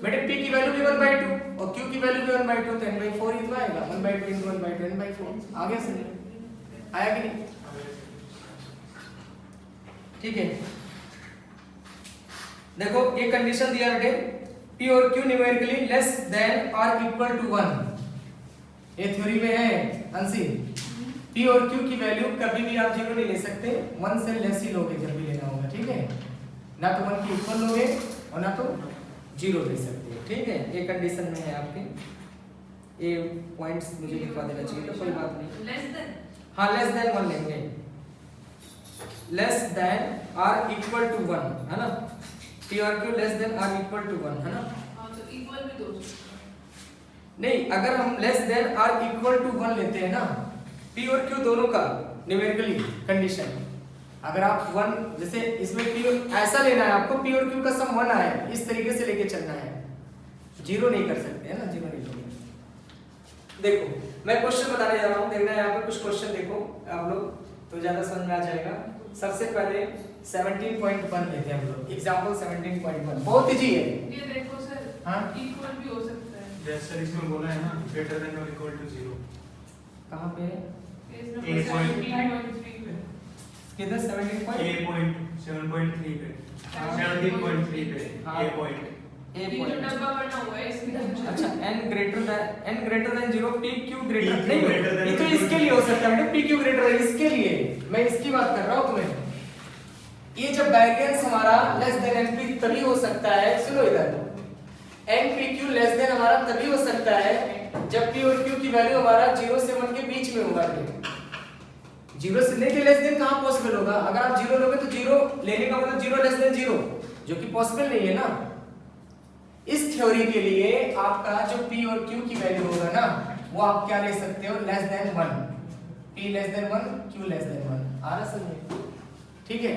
बेटे, p की वैल्यू भी 1/2 और q की वैल्यू भी 1/2, तो n/4 ही तो आएगा, 1/2 × 1/2 n/4 आ गया, समझ आया कि नहीं, ठीक है। देखो ये कंडीशन दिया बेटे, P और Q न्यूमेरिकली लेस देन और इक्वल टू 1, ये थ्योरी में है अंशी। P और Q की वैल्यू कभी भी आप 0 नहीं ले सकते, 1 से लेस ही लोगे जब भी लेना होगा, ठीक है। ना तो 1 की इक्वल लोगे और ना तो 0 ले सकते हो, ठीक है। ये कंडीशन में है आपके, ये पॉइंट्स मुझे लिखवा देना चाहिए तो कोई बात नहीं। लेस देन, हाँ लेस देन 1 लेंगे, लेस देन और इक्वल टू 1 है ना। P और Q लेस देन और इक्वल टू 1 है ना। हाँ तो इक्वल भी दो सकते हैं। नहीं, अगर हम लेस देन और इक्वल टू 1 लेते हैं ना, P और Q दोनों का न्यूमेरिकली कंडीशन, अगर आप 1 जैसे इसमें P ऐसा लेना है आपको, P और Q का सम 1 आए, इस तरीके से लेके चलना है, 0 नहीं कर सकते है ना, 0 नहीं लोगे। देखो मैं क्वेश्चन बताने जा रहा हूँ, देखना यहाँ पे कुछ क्वेश्चन देखो आप लोग तो ज्यादा समझ में आ जाएगा। सबसे पहले 17.1 लेते हैं हम लोग, एग्जांपल 17.1 बहुत इजी है। ये देखो सर, हाँ? इक्वल भी हो सकता है। जैसे इसमें बोला है ना ग्रेटर देन और इक्वल टू 0, कहाँ पे है? पेज A point- नंबर 17.3 पे। किधर 17.1 7.3 पे, 17.3 पे, हाँ। A point। ए ये जो पॉइंट। डब्बा बना हुआ है इसमें अच्छा n greater than 0, p q greater PQ नहीं, greater than ये तो इसके लिए हो सकता है बेटा, p q ग्रेटर है इसके लिए, मैं इसकी बात कर रहा हूँ तुम्हें। ये जब वैरिएंस हमारा लेस देन n p तभी हो सकता है, सुनो इधर, n p q less than हमारा तभी हो सकता है जब p और q की वैल्यू हमारा 0 से 1 के बीच में होगा। 0 से लेके लेस देन कहाँ पॉसिबल होगा? अगर आप 0 लोगे तो 0 लेने का मतलब 0 लेस देन 0, जो कि पॉसिबल नहीं है ना। इस थ्योरी के लिए आपका जो P और Q की वैल्यू होगा ना, वो आप क्या ले सकते हो? Less than 1, P less than 1, Q less than 1, आ रहा समझ? ठीक है,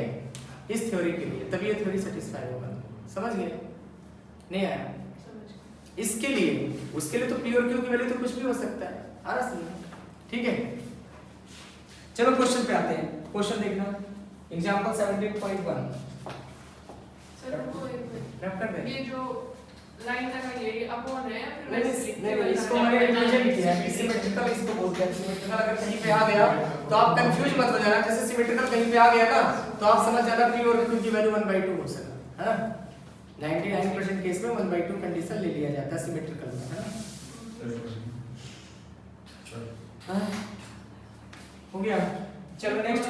इस थ्योरी के लिए तभी ये थ्योरी सेटिस्फाई होगा, समझ गए? नहीं आया? इसके लिए, उसके लिए तो P और Q की वैल्यू तो कुछ भी हो सकता है, आ रहा समझ? ठीक है, चलो क्वेश्चन पे आते हैं। क्वेश्चन देखना, एग्जांपल 17.1 सर वो रैप कर दे। ये जो लाइन का ये अपॉन है, फिर नहीं, इसको मैंने रिवीजन किया है, सिमेट्रिकल इसको बोलते हैं। सिमेट्रिकल अगर कहीं पे आ गया तो आप कंफ्यूज मत हो जाना, जैसे सिमेट्रिकल कहीं पे आ गया ना तो आप समझ जाना P और Q की वैल्यू 1/2 हो सकता है ना। 99% केस में 1/2 कंडीशन ले लिया जाता है सिमेट्रिकल में, है ना। हो गया, चलो नेक्स्ट।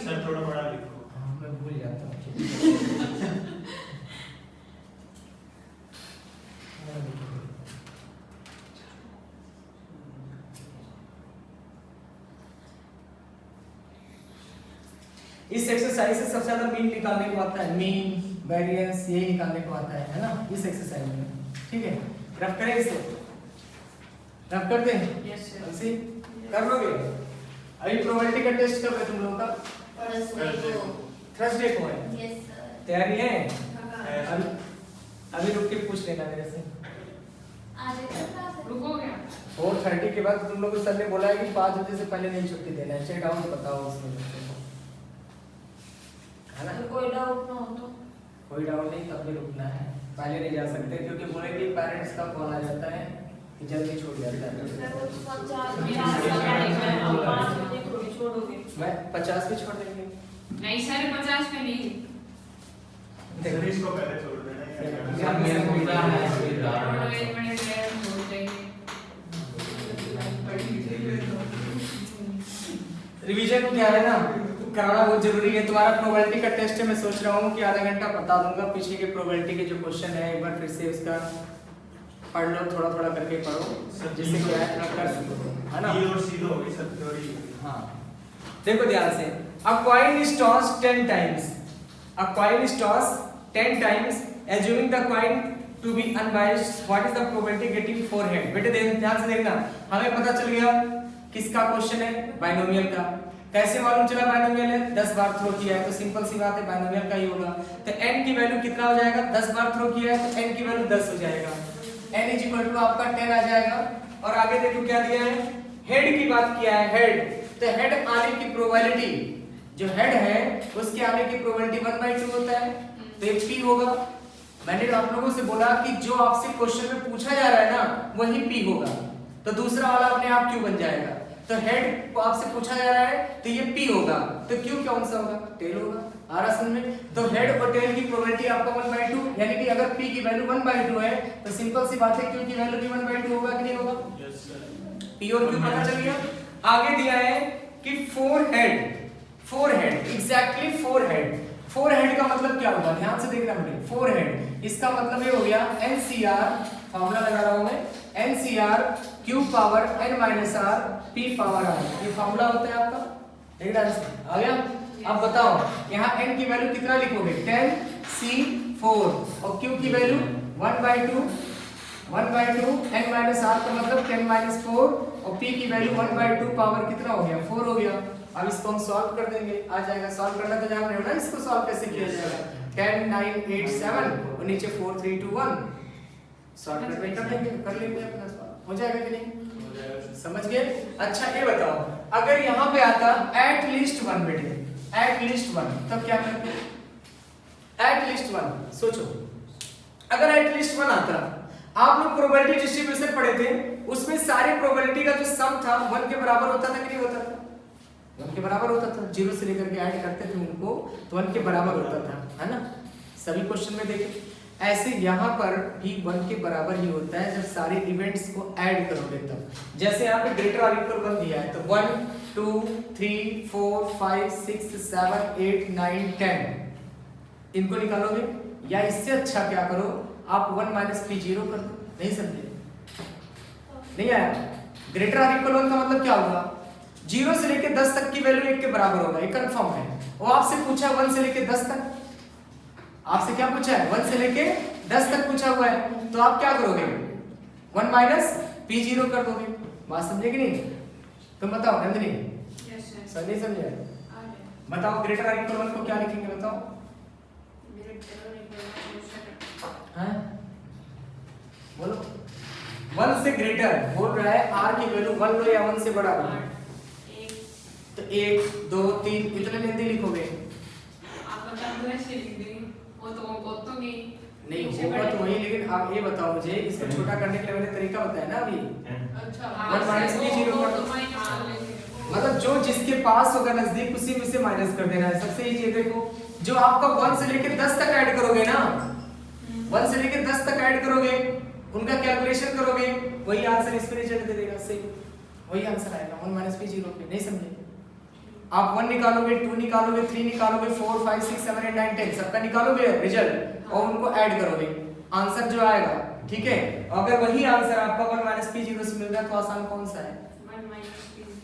सर थोड़ा बड़ा लिखो। हाँ मैं भूल जाता हूँ। इस एक्सरसाइज से सबसे ज्यादा मीन निकालने को आता है, मीन वेरिएंस यही निकालने को आता है ना, इस एक्सरसाइज में। ठीक है, रफ करें इसे, रफ कर दें? Yes sir. अंशी कर लोगे? अभी प्रोबेबिलिटी का टेस्ट कब है तुम लोगों का? थर्सडे को है। Yes sir. तैयारी है? हाँ। अभी रुक के पूछ लेना मेरे से। आज क्लास है। रुको क्या? 4:30 के बाद तुम लोगों को सर ने बोला है कि 5 बजे से पहले नहीं छुट्टी देना है, चेक डाउन बताओ उसमें बच्चों को, है ना। तो कोई डाउट ना हो तो कोई डाउट नहीं, तब भी रुकना है, पहले नहीं जा सकते क्योंकि बोलेंगे पेरेंट्स का कॉल आ जाता है कि जल्दी छूट जाता है। सर वो 50 में 5 बजे थोड़ी छोड़ोगे। मैं 50 भी छोड़ देंगे। नहीं सर 50 पे नहीं। सर इसको पहले छोड़ देना है। सर मेरे को क्या है एक मिनट में छोड़ देंगे। रिवीजन क्या है ना, कराना बहुत जरूरी है। तुम्हारा प्रोबेबिलिटी का टेस्ट है, मैं सोच रहा हूँ कि आधा घंटा बता दूंगा, पीछे के प्रोबेबिलिटी के जो क्वेश्चन है एक बार फिर से उसका पढ़ लो, थोड़ा थोड़ा करके पढ़ो जिससे कि आप कर सको, है ना। बी और सी तो होगी सर थ्योरी। हाँ देखो ध्यान से, a coin is tossed 10 times, a coin is tossed 10 times, assuming the coin to be unbiased, what is the probability getting 4 head? बेटे ध्यान से देखना, हमें पता चल गया किसका क्वेश्चन है, बाइनोमियल का। कैसे मालूम चला बाइनोमियल है? 10 बार थ्रो किया है तो सिंपल सी बात है बाइनोमियल का ही होगा। तो n की वैल्यू कितना हो जाएगा? 10 बार थ्रो किया है तो n की वैल्यू 10 हो जाएगा, n इज इक्वल टू आपका 10 आ जाएगा। और आगे देखो क्या दिया है, हेड की बात किया है, हेड। तो हेड आने की प्रोबेबिलिटी, जो हेड है उसके आने की प्रोबेबिलिटी 1/2 होता है, तो ये p होगा। मैंने आप लोगों से बोला कि जो आपसे क्वेश्चन में पूछा जा रहा है ना वही p होगा, तो दूसरा वाला अपने आप q बन जाएगा। तो हेड को आपसे पूछा जा रहा है तो ये P होगा, तो Q कौन सा होगा? टेल होगा। आ रहा समझ में? तो हेड और टेल की प्रोबेबिलिटी आपका 1/2, यानी कि अगर P की वैल्यू 1/2 है तो सिंपल सी बात है Q की वैल्यू भी 1/2 होगा कि नहीं होगा? Yes sir. P और Q पता चल गया। आगे दिया है कि 4 हेड एग्जैक्टली 4 हेड का मतलब क्या होगा? ध्यान से देखना बेटे। 4 हेड इसका मतलब ये हो गया NCR, फार्मूला लगा रहा हूं मैं, NCR Q power n minus r P power r, ये फार्मूला होता है आपका। ठीक है, आ गया? अब बताओ यहाँ n की वैल्यू कितना लिखोगे? 10C4 और Q की वैल्यू 1/2 n माइनस r का मतलब 10 - 4 और P की वैल्यू 1/2 पावर कितना हो गया? 4 हो गया। अब इसको हम सॉल्व कर देंगे, आ जाएगा। सॉल्व करना तो जान रहे हो ना, इसको सॉल्व कैसे किया जाएगा? 10 9 8 7 और नीचे 4 3 2 1 सॉल्व कर लेंगे अपना सॉल्व हो जाएगा कि नहीं? समझ गए? अच्छा ये बताओ, अगर यहाँ पे आता एट लीस्ट 1 बेटे, एट लीस्ट 1, तब क्या करते? एट लीस्ट 1 सोचो, अगर एट लीस्ट 1 आता, आप लोग प्रोबेबिलिटी डिस्ट्रीब्यूशन पढ़े थे, उसमें सारे प्रोबेबिलिटी का जो सम था 1 के बराबर होता था कि नहीं होता था? 1 के बराबर होता था। 0 से लेकर के ऐड करते थे उनको तो 1 के बराबर होता था, है ना? सभी क्वेश्चन में देखें। ऐसे यहाँ पर भी 1 के बराबर ही होता है जब सारे इवेंट्स को ऐड करोगे तब। जैसे यहाँ पे ग्रेटर और इक्वल 1 दिया है तो 1 2 3 4 5 6 7 8 9 10 इनको निकालोगे, या इससे अच्छा क्या करो आप 1 - P0 कर दो। नहीं समझे? नहीं आया? ग्रेटर और इक्वल 1 का मतलब क्या होगा? 0 से लेके 10 तक की वैल्यू 1 के बराबर होगा, ये कंफर्म है। वो आपसे पूछा 1 से लेके 10 तक, आपसे क्या पूछा है? 1 से लेके 10 तक पूछा हुआ है, तो आप क्या करोगे? 1 - P0 कर दोगे। बात समझे कि नहीं? तुम बताओ नंदिनी, यस सर। सर नहीं समझे? आ गया। बताओ ग्रेटर और इक्वल 1 को क्या लिखेंगे? बताओ। हैं? बोलो। 1 से ग्रेटर बोल रहा है, r की वैल्यू 1 लो या 1 से बड़ा लो। तो 1 2 3 इतने लेंदे लिखोगे? आप मतलब ऐसे लिख देंगे, वो तो नहीं होगा तो वही, लेकिन आप ये बताओ मुझे, इसको छोटा करने के लिए मैंने तरीका बताया ना अभी। अच्छा 1 - P0 कर दो। मतलब जो जिसके पास होगा नजदीक उसी में से माइनस कर देना है। सबसे इजी है, देखो जो आपका 1 से लेके 10 तक ऐड करोगे ना, 1 से लेके 10 तक ऐड करोगे, उनका कैलकुलेशन करोगे, वही आंसर इस पे रिजल्ट दे देगा। सही, वही आंसर आएगा 1 - P0 पे। नहीं समझे? आप 1 निकालोगे, 2 निकालोगे, 3 निकालोगे, 4 5 6 7 8 9 10 सबका निकालोगे रिजल्ट और उनको ऐड करोगे, आंसर जो आएगा। ठीक है? अगर वही आंसर आपका 1 - P0 से मिल रहा है तो आसान कौन सा है?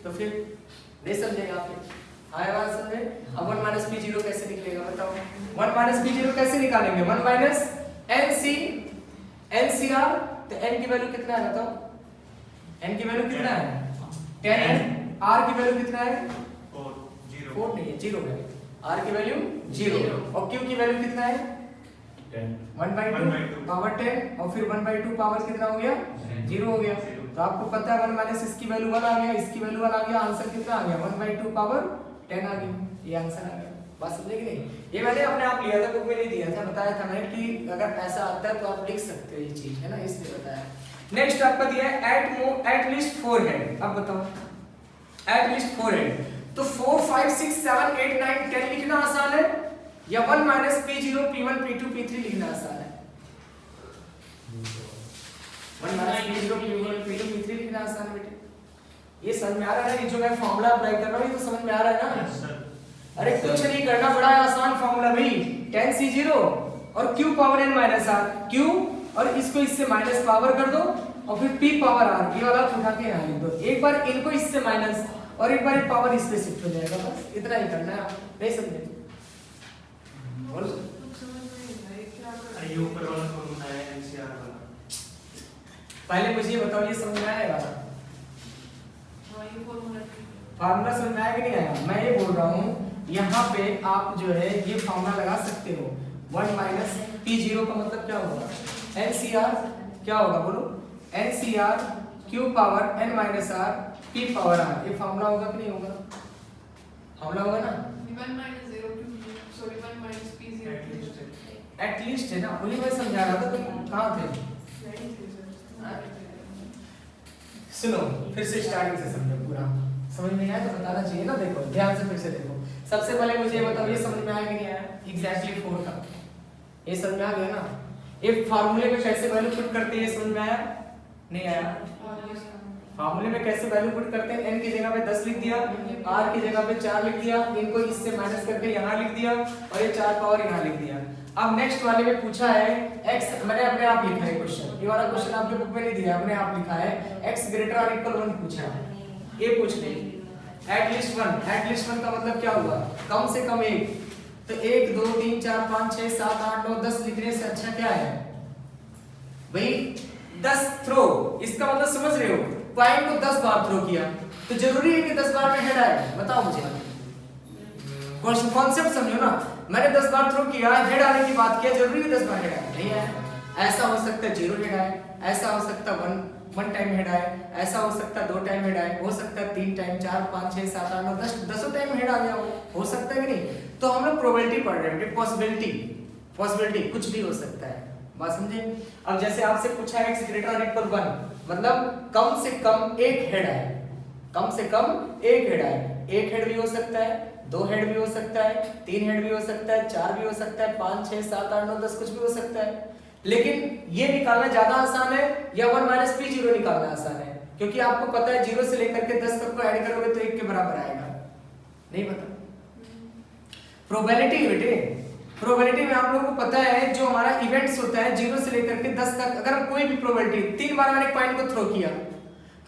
तो फिर नहीं समझेगा आप? आया बात समझे? अब 1 - P0 कैसे निकलेगा बताओ? 1 - P0 कैसे निकालेंगे? 1 - NCR, तो n की वैल्यू कितना है बताओ? n की वैल्यू कितना है? 10 है। r की वैल्यू कितना है? 4 नहीं है, 0 है। r की वैल्यू 0 और q की वैल्यू कितना है? 1/2 पावर 10 और फिर 1/2 पावर कितना हो गया? 0 हो गया। तो आपको पता है 1 - इसकी वैल्यू 1 आ गया, इसकी वैल्यू 1 आ गया, आंसर कितना आ गया? 1/2 पावर 10 आ गया, ये आंसर आ गया। बात समझे कि नहीं? ये मैंने अपने आप लिया था, बुक में नहीं दिया था, बताया था मैंने कि अगर ऐसा आता है तो आप लिख सकते हो ये चीज, है ना, इसलिए बताया। नेक्स्ट आपका दिया है एट लीस्ट 4 हेड। अब बताओ एट लीस्ट 4 हेड, तो 4 5 6 7 8 9 10 लिखना आसान है या 1 - P0 P1 P2 P3 लिखना आसान है? 1 - P0 P1 P2 P3 लिखना आसान है बेटे। ये समझ में आ रहा है ना? ये जो मैं फॉर्मूला अप्लाई कर रहा हूं ये तो समझ में आ रहा है ना? अरे कुछ नहीं करना, बड़ा आसान फॉर्मूला भाई। 10C0 और Q power n minus r, Q और इसको इससे माइनस पावर कर दो और फिर P पावर r, ये वाला उठा के यहाँ लिख दो। एक बार इनको इससे माइनस और एक बार पावर इस पे शिफ्ट हो जाएगा, बस इतना ही करना है। आप नहीं समझे? बोलो। ये ऊपर वाला फॉर्मूला है NCR वाला। पहले मुझे ये बताओ, ये समझ में आया वाला फार्मूला समझ में आया कि नहीं आया? मैं ये बोल रहा हूँ यहाँ पे आप जो है ये फार्मूला लगा सकते हो। 1 - P0 का मतलब क्या होगा? NCR क्या होगा बोलो? NCR Q power n minus r P power r, ये फार्मूला होगा कि नहीं होगा? फार्मूला होगा ना? 1 - 0 to sorry 1 - P0 एटलीस्ट है ना, वही मैं समझा रहा था, तुम कहाँ थे? सुनो फिर से स्टार्टिंग से समझो पूरा। समझ में आया तो बताना चाहिए ना। देखो ध्यान से फिर से देखो, सबसे पहले मुझे ये बताओ, ये समझ में आया कि नहीं आया? एग्जैक्टली 4 का ये समझ में आ गया ना? ये फार्मूले में कैसे वैल्यू पुट करते हैं ये समझ में आया? नहीं आया? फार्मूले में कैसे वैल्यू पुट करते हैं? n की जगह पे 10 लिख दिया, r की जगह पे 4 लिख दिया, इनको इससे माइनस करके यहाँ लिख दिया और ये 4 पावर यहाँ लिख दिया। अब नेक्स्ट वाले में पूछा है x, मैंने अपने आप लिखा है क्वेश्चन, ये वाला क्वेश्चन आपके बुक में नहीं दिया, अपने आप लिखा है x ग्रेटर और इक्वल 1 पूछा है। ये पूछ ले एटलीस्ट 1, एटलीस्ट 1 का मतलब क्या हुआ? कम से कम 1। तो 1 2 3 4 5 6 7 8 9 10 लिखने से अच्छा क्या है भाई? 10 थ्रो, इसका मतलब समझ रहे हो? पॉइंट को 10 बार थ्रो किया तो जरूरी है कि 10 बार में हेड आए? बताओ मुझे, क्वेश्चन कॉन्सेप्ट समझो ना। मैंने 10 बार थ्रो किया, हेड आने की बात किया, जरूरी है 10 बार हेड आए? नहीं आया। ऐसा हो सकता है 0 हेड आए, ऐसा हो सकता है 1 टाइम हेड आए, ऐसा हो सकता है 2 टाइम हेड आए, हो सकता है 3 टाइम, 4 5 6 7 8 9 10 10 टाइम हेड आ गया हो सकता है कि नहीं? तो हम लोग प्रोबेबिलिटी पढ़ रहे हैं, पॉसिबिलिटी कुछ भी हो सकता है, बात समझे? अब जैसे आपसे पूछा है x ग्रेटर और इक्वल 1, मतलब कम से कम एक हेड आए, कम से कम एक हेड आए। एक हेड भी हो सकता है, 2 हेड भी हो सकता है, 3 हेड भी हो सकता है, 4 भी हो सकता है, 5 6 7 8 9 10 कुछ भी हो सकता है। लेकिन ये निकालना ज्यादा आसान है या 1 माइनस पी जीरो निकालना आसान है? क्योंकि आपको पता है 0 से लेकर के 10 तक को ऐड करोगे तो 1 के बराबर आएगा, नहीं पता? प्रोबेबिलिटी बेटे, प्रोबेबिलिटी में आप लोगों को पता है जो हमारा इवेंट्स होता है 0 से लेकर के 10 तक, अगर हम कोई भी प्रोबेबिलिटी 3 बार मैंने पॉइंट को थ्रो किया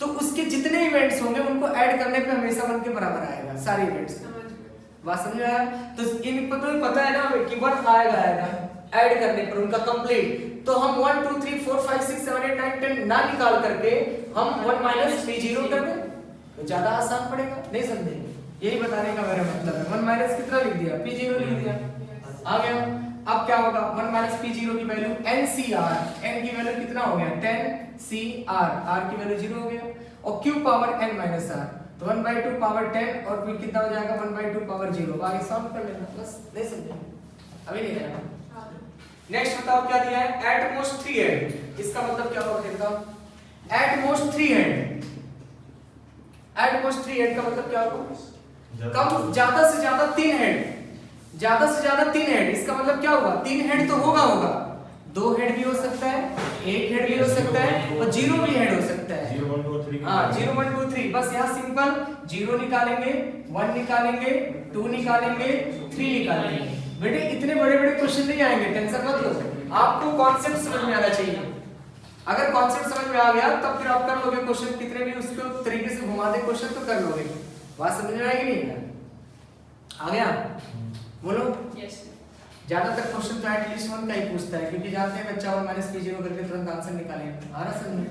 तो उसके जितने इवेंट्स होंगे उनको ऐड करने पे हमेशा 1 के बराबर आएगा, सारे इवेंट्स। बात समझ में आया? तो इनको तो पता है ना कि 1 आएगा ऐड करने पर उनका कंप्लीट। तो हम 1 2 3 4 5 6 7 8 9 10 ना निकाल करके हम 1 माइनस पी जीरो कर दें तो ज्यादा आसान पड़ेगा, नहीं समझे? यही बताने का मेरा मतलब है। 1 माइनस कितना लिख दिया? पी जीरो लिख दिया, आ गया। अब क्या होगा? 1 माइनस पी जीरो की वैल्यू NCR, n की वैल्यू कितना हो गया? 10CR, r की वैल्यू 0 हो गया, और q power n minus r, तो 1/2 पावर 10 और फिर कितना हो जाएगा? 1/2 पावर 0। आगे सॉल्व कर लेना, बस। नहीं समझे? अभी नहीं आया। नेक्स्ट बताओ क्या दिया है? एट मोस्ट 3 हेड, इसका मतलब क्या होगा देखता हूं। At most 3 head, at most 3 head का मतलब क्या होगा? कम, ज्यादा से ज्यादा 3 हेड, ज्यादा से ज्यादा 3 हेड। इसका मतलब क्या होगा? 3 हेड तो होगा, 2 हेड भी हो सकता है, 1 हेड भी हो सकता है और 0 भी हेड हो सकता है। 0 1 2 3 हाँ 0 1 2 3, बस यहाँ सिंपल 0 निकालेंगे, 1 निकालेंगे, 2 निकालेंगे, 3 निकालेंगे। बेटे इतने बड़े बड़े क्वेश्चन नहीं आएंगे, टेंशन मत लो, आपको कॉन्सेप्ट समझ में आना चाहिए। अगर कॉन्सेप्ट समझ में आ गया तब फिर आप कर लोगे क्वेश्चन, कितने भी उसको तरीके से घुमा दे क्वेश्चन तो कर लोगे। बात समझ में आएगी नहीं? आ गया? बोलो। यस ज्यादातर क्वेश्चन तो एटलीस्ट 1 का ही पूछता है, क्योंकि जानते हैं बच्चा 1 माइनस पी जीरो करके तुरंत आंसर निकालेगा, आ रहा समझ में?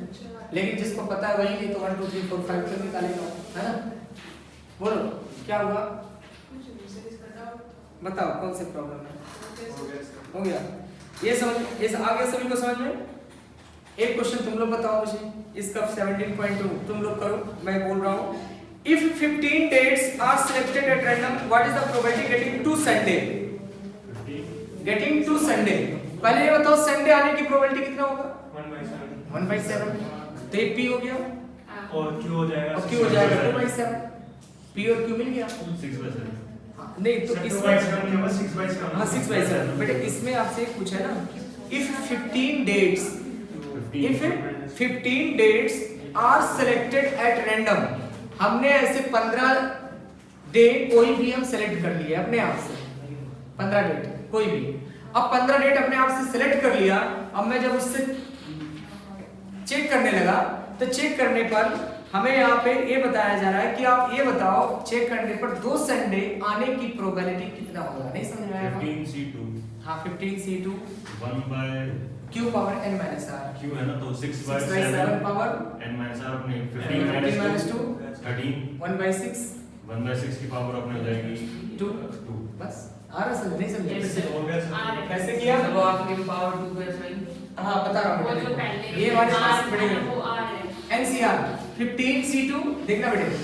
लेकिन जिसको पता है वही नहीं तो 1 2 3 4 5 तो निकालेगा, है ना? बोलो क्या हुआ? कुछ नहीं सर, इसका डाउट बताओ कौन सी प्रॉब्लम है? तो हो गया? ये समझ, ये आ गया सभी को समझ में? एक क्वेश्चन तुम लोग बताओ मुझे, इसका 17.2 तुम लोग करो, मैं बोल रहा हूँ। If 15 dates are selected at random, what is the probability getting to Sunday? Getting to Sunday. पहले ये बताओ संडे आने की प्रोबेबिलिटी कितना होगा? 1/7। तो ये P हो गया और Q हो जाएगा, और Q हो जाएगा 2/7। P और Q मिल गया? 6/7 नहीं तो इसमें 6/7 हाँ 6/7। बेटे इसमें आपसे एक पूछा है ना, if 15 dates, if 15 dates are selected at random, हमने ऐसे 15 डे कोई भी हम सेलेक्ट कर लिए अपने आप से, 15 डेट कोई भी। अब 15 डेट अपने आप से सेलेक्ट कर लिया, अब मैं जब उससे चेक करने लगा तो चेक करने पर हमें यहाँ पे ये बताया जा रहा है कि आप ये बताओ चेक करने पर 2 संडे आने की प्रोबेबिलिटी कितना होगा? नहीं समझ में आया? 15C2 हाँ 15C2 1/Q Q power n minus r, है ना, तो 6/7 पावर n माइनस r अपने 15 माइनस 2 13 1/6 1/6 की पावर अपने हो जाएगी 2। 2। बस आ रहा समझ? नहीं समझ? Yes, फिर से हो गया सर। कैसे किया? चलो आपकी पावर 2 पे सही। हाँ बता रहा वो हूँ जो बेटे। पहले ये हमारे पास R बड़े है, वो R है। NCR 15C2 देखना बेटे,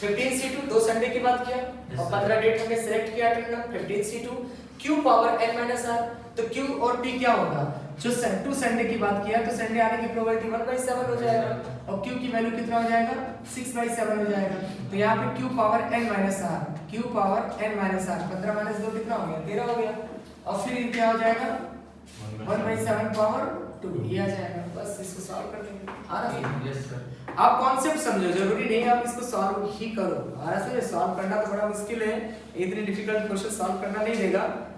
15C2 2 संडे की बात किया और 15 डेट हमने सिलेक्ट किया, 15C2 Q power n minus r, तो Q और P क्या होगा? जो टू संडे की बात किया तो संडे आने की प्रोबेबिलिटी 1/7 हो जाएगा और q की वैल्यू कितना हो जाएगा 6/7 हो जाएगा। तो यहाँ पे q power n minus r, q power n minus r 15 minus 2 कितना हो गया 13 हो गया और फिर ये क्या हो जाएगा 1/7 पावर 2 ये आ जाएगा। बस इसको सॉल्व कर देंगे। आ रहा है? Yes sir. आप कॉन्सेप्ट समझो, जरूरी नहीं आप इसको सॉल्व ही करो। ऐसे सॉल्व करना तो बड़ा मुश्किल है, इतनी डिफिकल्ट क्वेश्चन सॉल्व करना नहीं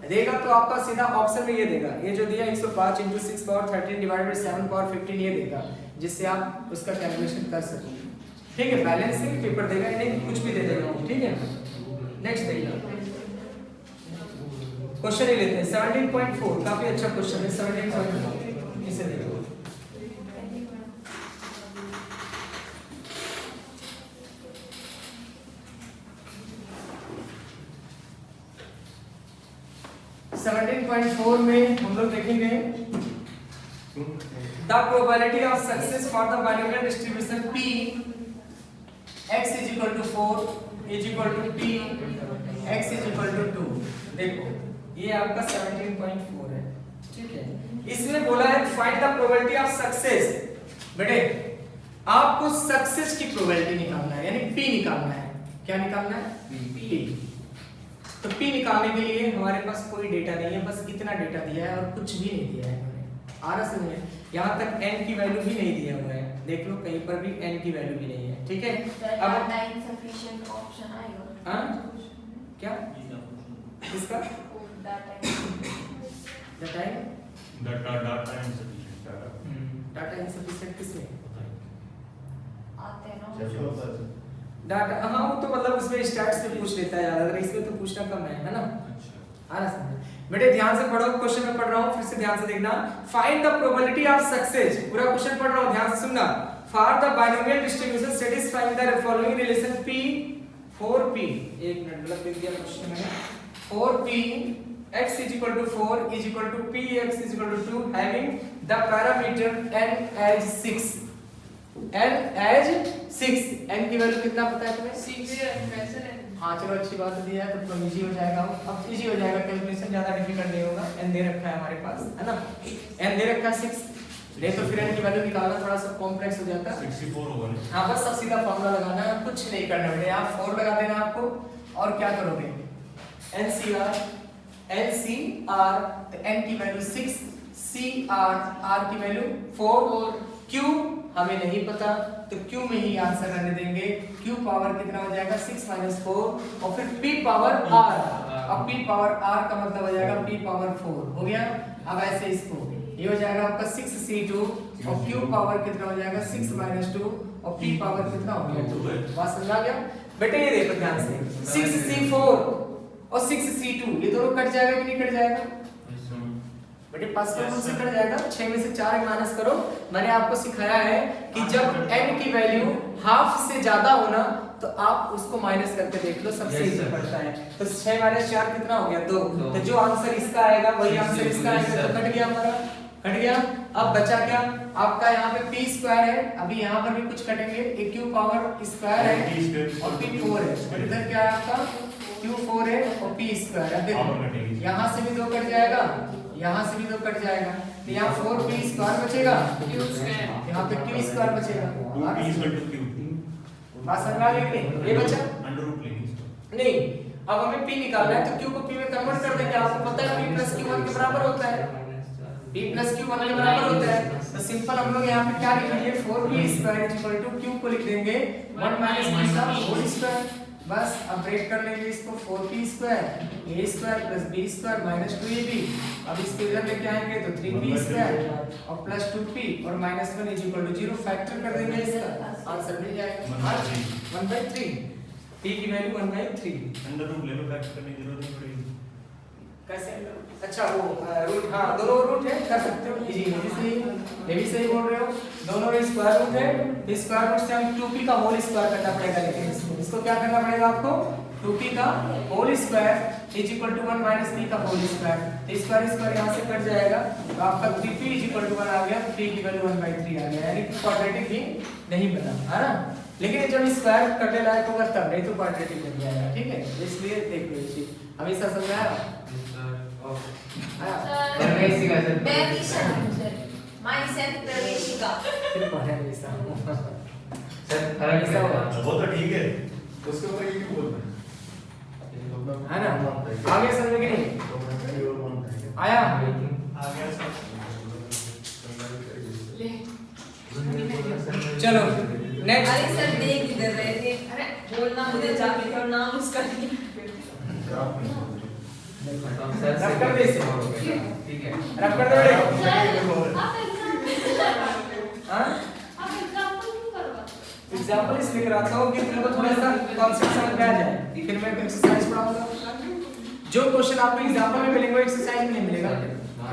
देगा तो आपका सीधा ऑप्शन में ये देगा, ये जो दिया 105 × 6 पावर 13 डिवाइडेड बाय 7 पावर 15 ये देगा, जिससे आप उसका कैलकुलेशन कर सको। ठीक है, बैलेंसिंग पेपर देगा, नहीं कुछ भी दे देगा। ठीक है, नेक्स्ट देखिए क्वेश्चन ही लेते हैं 17.4, काफी अच्छा क्वेश्चन है 17.4, इसे देखो। में हम लोग देखेंगे the probability of success for the binomial distribution p x = 4 = p x = 2। देखो ये आपका 17.4 है। ठीक है, इसमें बोला है find the probability of success. बेटे आपको सक्सेस की प्रोबेबिलिटी निकालना है, यानी p निकालना है। क्या निकालना है? p। तो p निकालने के लिए हमारे पास कोई डेटा नहीं है, बस इतना डेटा दिया है और कुछ भी नहीं दिया है इन्होंने। आ रहा समझ में? यहाँ तक n की वैल्यू भी नहीं दिया हुआ है, देख लो कहीं पर भी n की वैल्यू भी नहीं है। ठीक है, अब डाटा इनसफिशिएंट ऑप्शन आएगा। हाँ क्या इसका डाटा डाटा इनसफिशिएंट किसमें आते हैं ना डाटा? हाँ वो तो मतलब उसमें स्टैट्स पे पूछ लेता है ज्यादातर, इसमें तो पूछना कम है ना। आ रहा समझ? बेटे ध्यान से पढ़ो, क्वेश्चन में पढ़ रहा हूँ, फिर से ध्यान से देखना। Find the probability of success, पूरा क्वेश्चन पढ़ रहा हूँ, ध्यान से सुनना। For the binomial distribution satisfying the following relation p 4p, एक मिनट मतलब लिख दिया क्वेश्चन में 4p x = 4 = p x = 2 having the parameter n as 6, n as 6, n की वैल्यू कितना पता है तुम्हें? 6 हाँ चलो अच्छी बात दी है तो इजी हो जाएगा। अब इजी हो जाएगा, कैलकुलेशन ज्यादा डिफिकल्ट नहीं होगा। n दे रखा है हमारे पास, है ना, n दे रखा है 6, नहीं तो फिर n की वैल्यू निकालना थोड़ा सा कॉम्प्लेक्स हो जाता है। 64 होगा ना? हाँ बस सब सीधा फॉर्मूला लगाना है, कुछ नहीं करना बेटे। आप 4 लगा देना आपको, और क्या करोगे NCR तो n की वैल्यू 6, CR R की वैल्यू 4, Q हमें नहीं पता तो Q में ही आंसर रहने देंगे। Q पावर कितना हो जाएगा 6 - 4 और फिर P पावर R, अब P पावर R का मतलब हो जाएगा P पावर 4 हो गया। अब ऐसे इसको ये हो जाएगा आपका 6C2 और Q पावर कितना हो जाएगा 6 - 2 और P पावर कितना हो गया 2। बात समझ आ गया बेटे? ये देखो ध्यान से 6C4 और 6C2 ये दोनों कट जाएगा कि नहीं कट जाएगा बेटे? पास करो से कट जाएगा। 6 में से 4 माइनस करो। मैंने आपको सिखाया है कि जब n की वैल्यू हाफ से ज्यादा होना तो आप उसको माइनस करके देख लो, सबसे इजी पड़ता है। तो 6 - 4 कितना हो गया 2, तो जो आंसर इसका आएगा वही आंसर इसका आएगा, तो कट गया हमारा, कट गया। अब बचा क्या आपका? यहाँ पे p² है, अभी यहाँ पर भी कुछ कटेंगे, एक q पावर स्क्वायर है और p4 है, और इधर क्या है आपका q4 है और p²। अब देखो यहाँ से भी 2 कट जाएगा, यहाँ से भी 2 कट जाएगा, तो यहाँ 4p² बचेगा, यहाँ पे q² बचेगा। बात समझ आ गई? ये बचा नहीं। अब हमें p निकालना है तो q को p में कन्वर्ट कर देंगे। आपको पता है p + q 1 के बराबर होता है, p + q 1 के बराबर होता है। तो सिंपल हम लोग यहाँ पे क्या लिखेंगे 4p² = q को लिख देंगे 1 - p का होल स्क्वायर। बस अब ब्रेक कर लेंगे इसको 4p² a² + b² - 2ab। अब इसको इधर लेके आएंगे तो 3p² और प्लस 2p और -1 = 0 फैक्टर कर देंगे, इसका आंसर मिल जाएगा 1/3। p की वैल्यू 1/3। अंडर रूट ले लो, फैक्टर करने की जरूरत नहीं पड़ेगी। कैसे? अच्छा वो रूट, हाँ दोनों रूट है, कर सकते हो इजी। ये भी सही बोल रहे हो, दोनों स्क्वायर रूट है। स्क्वायर रूट से हम 2p का होल स्क्वायर करना पड़ेगा, लेकिन इसको क्या करना पड़ेगा आपको 2p का होल स्क्वायर = 1 - p का होल स्क्वायर। तो स्क्वायर यहाँ से कट जाएगा तो आपका 3p = 1 आ गया, 3 की वैल्यू 1/3 आ गया, यानी क्वाड्रेटिक भी नहीं बना, है ना। लेकिन जब स्क्वायर करने लायक होगा तब, नहीं तो क्वाड्रेटिक बन जाएगा। ठीक है, इसलिए देख लो ये चीज हमेशा समझाया। प्रवेशिका सर। Permission. Myself प्रवेशिका. फिर कौन है ऐसा? सर फर्क क्या हुआ? वो तो ठीक है। उसके ऊपर ये क्यों बोल रहे हैं? है ना? आगे समझ में कि नहीं? आया? आ गया सब। ले चलो अरे नेक्स्ट। सर देख इधर रहे थे. अरे बोलना मुझे जाके और नाम उसका नहीं. रफ कर दे इसे। ठीक है। रफ कर दे बेटे। हाँ? एग्जाम्पल इसलिए कराता हूँ कि तुमको थोड़ा सा कॉन्सेप्ट समझ में आ जाए, फिर मैं एक्सरसाइज पढ़ाऊंगा। जो क्वेश्चन आपको एग्जाम्पल में मिलेंगे वो एक्सरसाइज में नहीं मिलेगा।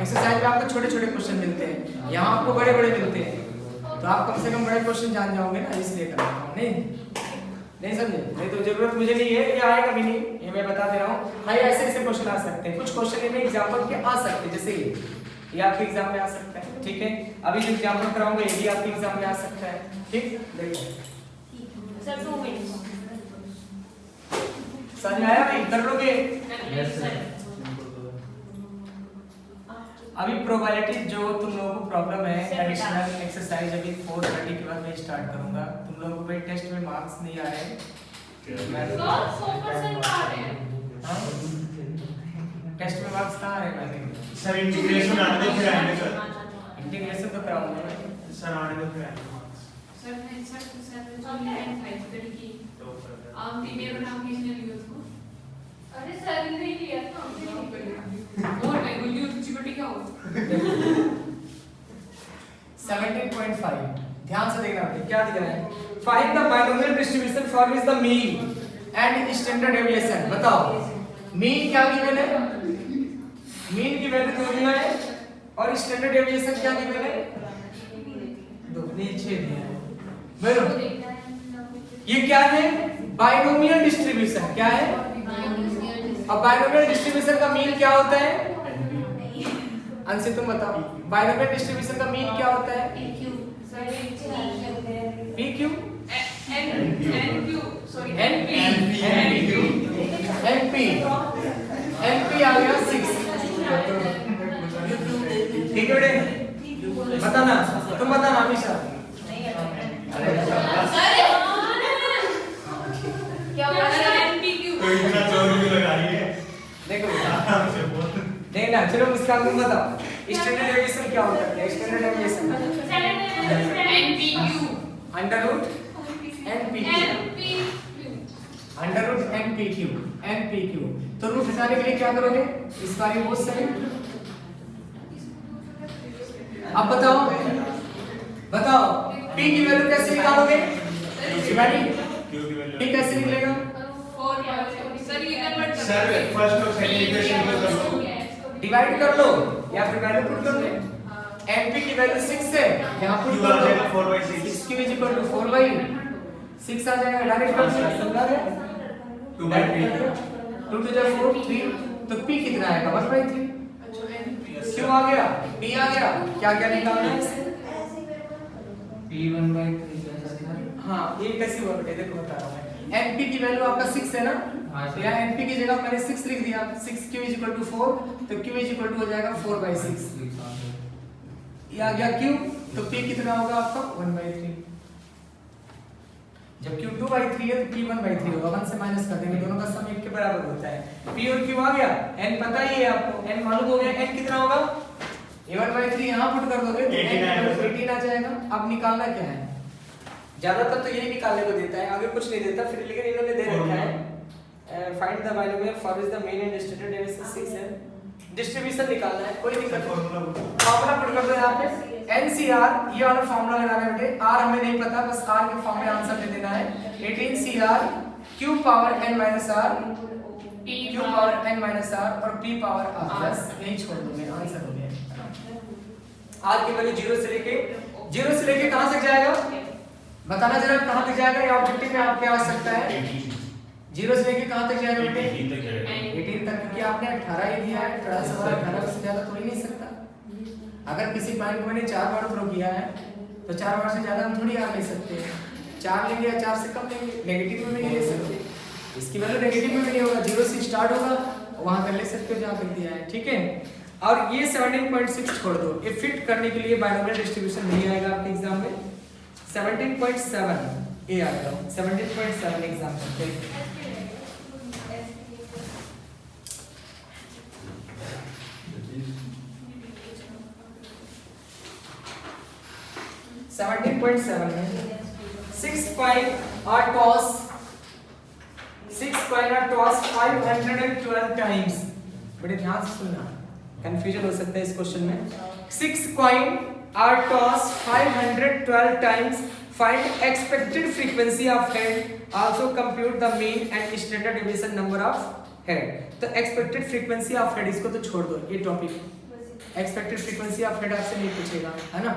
एक्सरसाइज में आपको छोटे छोटे क्वेश्चन मिलते हैं, यहाँ आपको बड़े बड़े मिलते हैं, तो आप कम से कम बड़े क्वेश्चन जान जाओगे ना, इसलिए कर रहा हूँ। नहीं समझे? नहीं तो जरूरत मुझे नहीं है, ये आएगा भी नहीं, ये मैं बता दे रहा हूँ। हाँ, ऐसे ऐसे क्वेश्चन आ सकते हैं, कुछ क्वेश्चन में एग्जाम्पल के आ सकते हैं, जैसे ये आपके एग्जाम में आ सकता है। ठीक है, अभी जो एग्जाम्पल कराऊंगा ये भी आपके एग्जाम में आ सकता है। ठीक, देखो सर 2 मिनट्स. समझ में आया भाई? कर लोगे? Yes sir. अभी प्रोबेबिलिटी जो तुम लोगों को प्रॉब्लम है, Sir, एडिशनल एक्सरसाइज अभी 4:30 के बाद मैं स्टार्ट करूंगा। तुम लोगों को भाई टेस्ट में मार्क्स नहीं आए, हाँ? टेस्ट में मार्क्स कहाँ आ रहे हैं? सर इंटीग्रेशन आने दो फिर आएंगे सर। इंटीग्रेशन तो कराऊंगा मैं। सर आने दो फिर आएंगे मार्क्स। सर मैं सर जो लाइन था इस तरह की तो फिर आम थी मेरा नाम किसने लिया उसको? अरे सर ने लिया था. और मैं बोली उसकी चिपटी क्या हो? 17.5 ध्यान से देखना बेटा, क्या दिया है? Find the binomial distribution for which the mean and standard deviation. बताओ मीन क्या गिवन है? मीन की वैल्यू 2 दिया है और स्टैंडर्ड डेविएशन क्या गिवन है? 2 नीचे दिया है। बोलो ये क्या है? Binomial distribution. क्या है? अब बाइनोमियल डिस्ट्रीब्यूशन का मीन क्या होता है? अंशी तुम बताओ, बाइनोमियल डिस्ट्रीब्यूशन का मीन क्या होता है? P Q NQ sorry NP NP आ गया 6। ठीक है बेटे, बताना तुम बताना हमेशा। क्या हुआ अरे सर? NPQ तो इतना जोर भी लगा रही है। देखो बेटा, आराम से बोल। देखना चलो इसका तुम बताओ स्टैंडर्ड डेविएशन क्या होता है? Standard deviation NPQ under root NPQ। तो रूट हटाने के लिए क्या करोगे? इस बारे में बहुत सही। अब बताओ P की वैल्यू कैसे निकालोगे? शिवानी P कैसे निकलेगा? 4 सर ये कन्वर्ट सर फर्स्ट और सेकंड इक्वेशन को कर लो। डिवाइड कर लो या फिर वैल्यू पुट कर लो। NP की वैल्यू 6 है, यहाँ पुट Q आ कर जाएगा दो 4/6। 6Q = 4/6 आ जाएगा, डायरेक्ट कर दो। समझा गया? 2/3। 2 to the 4 3, तो P कितना आएगा? 1/3। Q आ गया, P आ गया, क्या क्या निकालना है? P1/3 sir. हाँ, ये कैसे हुआ बेटे? देखो बता रहा हूँ मैं। NP की वैल्यू आपका 6 है ना? हाँ तो यहाँ NP की जगह मैंने 6 लिख दिया। 6Q = 4, तो Q हो जाएगा 4/6। ये आ गया Q, तो P कितना होगा आपका? 1/3। जब Q 2/3 है तो P 1/3 होगा। 1 से माइनस कर देंगे, दोनों का सम 1 के बराबर होता है। P और Q आ गया, N पता ही है आपको, N मालूम हो गया। N कितना होगा? ये 1/3 यहाँ पुट कर दोगे तो 18 आ जाएगा। अब निकालना क्या है? ज्यादातर तो यही निकालने को देता है, आगे कुछ नहीं देता फिर, लेकिन इन्होंने दे रखा है find the binomial for which the mean and standard deviation 6 है। डिस्ट्रीब्यूशन निकालना है, कोई दिक्कत नहीं। फॉर्मूला पुट कर दो यहाँ पे NCR, ये वाला फॉर्मूला लगाना है बेटे। R हमें नहीं पता, बस R के फॉर्म में आंसर दे देना है। 18CR Q power n minus R Q power n minus R और P पावर R बस यही छोड़ दोगे, आंसर हो गया। R की वैल्यू 0 से लेके कहां तक जाएगा? बताना जरा कहां तक जाएगा? ये ऑब्जेक्टिव में आपके आ सकता है। 0 से लेके कहां तक जाएगा बेटे? 18 तक, क्योंकि आपने 18 ही दिया है। 18 से बड़ा 18 से ज्यादा तो ही नहीं सकता। अगर किसी पॉइंट को मैंने 4 बार थ्रो किया है तो 4 बार से ज्यादा हम थोड़ी आ ले सकते हैं। 4 लेंगे या 4 से कम लेंगे, नेगेटिव में भी नहीं ले सकते। इसकी वैल्यू नेगेटिव में भी नहीं होगा, 0 से स्टार्ट होगा वहां कर ले सकते हो जहां कर दिया है, ठीक है। और ये 17.6 छोड़ दो, ये फिट करने के लिए बाइनोमियल डिस्ट्रीब्यूशन नहीं आएगा आपके एग्जाम में। 17.7 ये आएगा, 17.7 एग्जाम में। 17.7 में 6 pi r cos 512 टाइम्स, बड़े ध्यान से सुनना, कंफ्यूजन हो सकता है इस क्वेश्चन में। 6 coin r cos 512 times, find expected frequency of head, also compute the mean and standard deviation number of head। तो expected frequency of head इसको तो छोड़ दो, ये topic expected frequency of head आपसे नहीं पूछेगा, है ना,